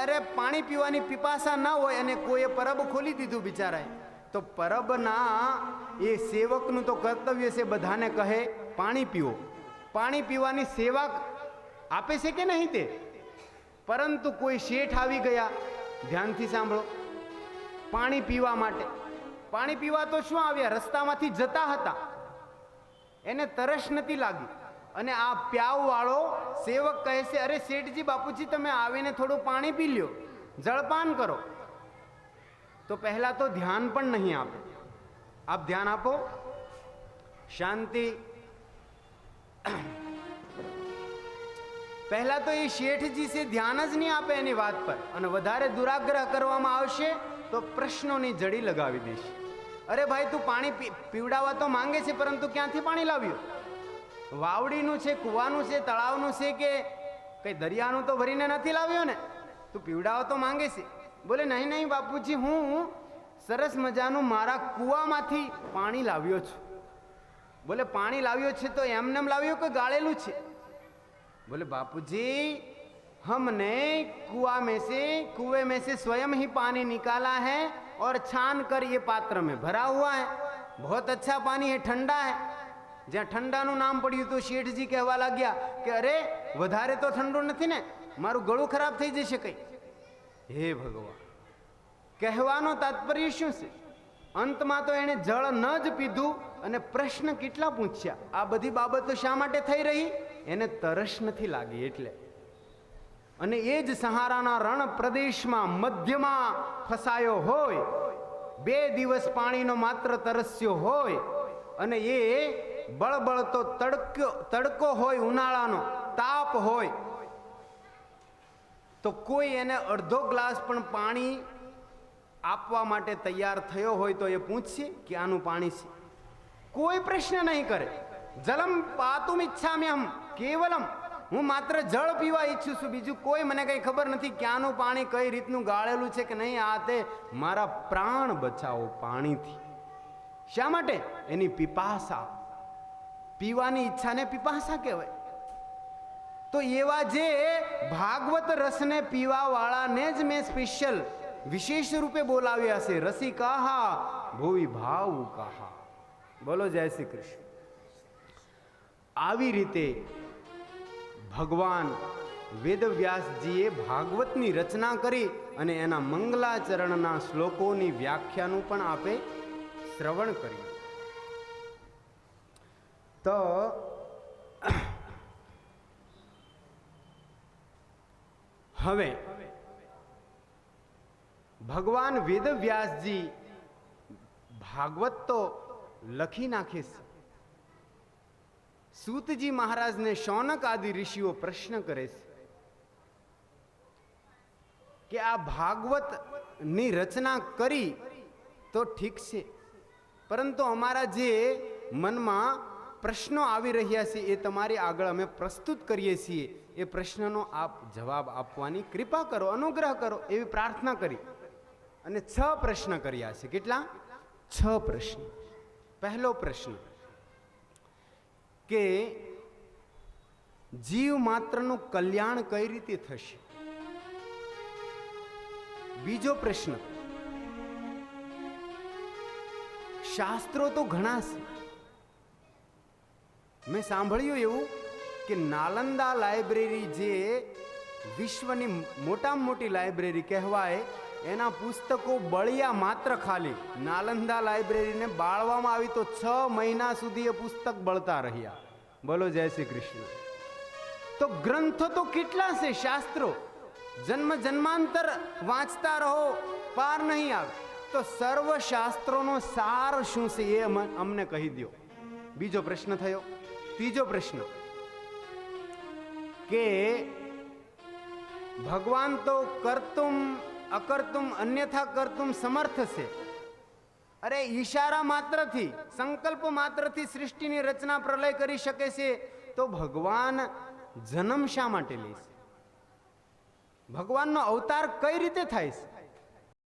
અરે પાણી પીવાની પીપાસા ન હોય અને કોઈએ પરબ ખોલી દીધું બિચારાએ, તો પરબના એ સેવકનું તો કર્તવ્ય છે બધાને કહે પાણી પીવો. પાણી પીવાની સેવા આપે છે કે નહીં તે? પરંતુ કોઈ શેઠ આવી ગયા, ધ્યાનથી સાંભળો, પાણી પીવા માટે. પાણી પીવા તો શું આવ્યા? રસ્તામાંથી જતા હતા, એને તરસ નથી લાગી, અને આ પ્યાવ વાળો સેવક કહે છે, અરે શેઠજી બાપુજી તમે આવીને થોડું પાણી પી લ્યો, જળપાન કરો. તો પહેલા તો ધ્યાન પણ નહીં આપે. આપ ધ્યાન આપો, શાંતિ. પહેલા તો એ શેઠજી છે ધ્યાન જ નહીં આપે એની વાત પર, અને વધારે દુરાગ્રહ કરવામાં આવશે તો પ્રશ્નોની જડી લગાવી દેશે. અરે ભાઈ તું પાણી પીવડાવવા તો માંગે છે, પરંતુ ક્યાંથી પાણી લાવ્યો? વાવડીનું છે, કૂવાનું છે, તળાવનું છે, કે કઈ દરિયાનું તો ભરીને નથી લાવ્યો ને? તું પીવડાવવા તો માંગે છે. બોલે નહીં નહીં બાપુજી, હું સરસ મજાનું મારા કૂવામાંથી પાણી લાવ્યો છું. બોલે પાણી લાવ્યો છે તો એમને લાવ્યો કે ગાળેલું છે? बोले बापूजी हमने कुएं में से स्वयं ही पानी निकाला है और छान कर ये पात्र में भरा हुआ है. बहुत अच्छा पानी है, ठंडा है. જ્યાં ઠંડાનું નામ પડ્યું તો શેઠજી કહેવા લાગ્યા કે અરે વધારે તો ઠંડુ નથી ને, મારું ગળું ખરાબ થઈ જશે કઈ. હે ભગવાન, કહેવાનો તાત્પર્ય શું છે? અંતમાં તો એણે જળ ન જ પીધું અને પ્રશ્ન કેટલા પૂછ્યા. આ બધી બાબતો શા માટે થઈ રહી? એને તરસ નથી લાગી એટલે. અને એ જ સહારાના રણ પ્રદેશમાં મધ્યમાં ફસાયો હોય, 2 દિવસ પાણીનો માત્ર તરસ્યો હોય, અને એ બળબળતો તડકો હોય, ઉનાળાનો તાપ હોય, તો કોઈ એને અડધો ગ્લાસ પણ પાણી આપવા માટે તૈયાર થયો હોય તો એ પૂછશે કે આનું પાણી છે? કોઈ પ્રશ્ન નહીં કરે. જલમ પાતુમ ઈચ્છામ્યહમ કેવલમ, હું માત્ર જળ પીવા ઈચ્છું છું, બીજું કોઈ મને કઈ ખબર નથી ક્યાંનું પાણી કઈ રીતનું ગાળેલું છે કે નહીં. આ તે મારા પ્રાણ બચાવો પાણીથી. શા માટે? એની પીપાસા, પીવાની ઈચ્છાને પીપાસા કહેવાય. તો એવા જે ભાગવત રસને પીવા વાળાને જ મેં સ્પેશિયલ વિશેષ રૂપે બોલાવ્યા છે. રસિકાહા ભુવિ ભાવુકાહા. બોલો જય શ્રી કૃષ્ણ. આવી રીતે ભગવાન વેદવ્યાસજીએ ભાગવતની રચના કરી અને એના મંગલાચરણના શ્લોકોની વ્યાખ્યાનું પણ આપે શ્રવણ કર્યું. તો હવે ભગવાન વેદવ્યાસજી ભાગવત તો લખી નાખે છે. સૂતજી મહારાજને શૌનક આદિ ઋષિઓ પ્રશ્ન કરે છે કે આ ભાગવતની રચના કરી તો ઠીક છે, પરંતુ અમારા જે મનમાં પ્રશ્નો આવી રહ્યા છે એ તમારી આગળ અમે પ્રસ્તુત કરીએ છીએ. એ પ્રશ્નનો આપ જવાબ આપવાની કૃપા કરો, અનુગ્રહ કરો, એવી પ્રાર્થના કરી. અને 6 પ્રશ્ન કર્યા છે. કેટલા? 6 પ્રશ્ન. પહેલો પ્રશ્ન કે જીવ માત્રનું કલ્યાણ કઈ રીતે થશે? બીજો પ્રશ્ન, શાસ્ત્રો તો ઘણા છે. મેં સાંભળ્યું એવું કે નાલંદા લાઇબ્રેરી જે વિશ્વની મોટામાં મોટી લાઇબ્રેરી કહેવાય, એના પુસ્તકો બળ્યા માત્ર ખાલી. નાલંદા લાઇબ્રેરીને બાળવામાં આવી તો 6 મહિના સુધી એ પુસ્તક બળતા રહ્યા. બોલો જય શ્રી કૃષ્ણ. તો ગ્રંથો તો કેટલા છે, શાસ્ત્રો જન્મ જન્માંતર વાંચતા રહો પાર નહીં આવે. તો સર્વ શાસ્ત્રોનો સાર શું છે એ અમને કહી દો. બીજો પ્રશ્ન થયો. ત્રીજો પ્રશ્ન કે ભગવાન તો કર્તુમ અકર્તુમ અન્યથા કર્તુમ સમર્થ છે. અરે ઈશારા માત્રથી, સંકલ્પ માત્રથી સૃષ્ટિની રચના પ્રલય કરી શકે છે, તો ભગવાન જન્મ શા માટે લે છે? ભગવાનનો અવતાર કઈ રીતે થાય છે?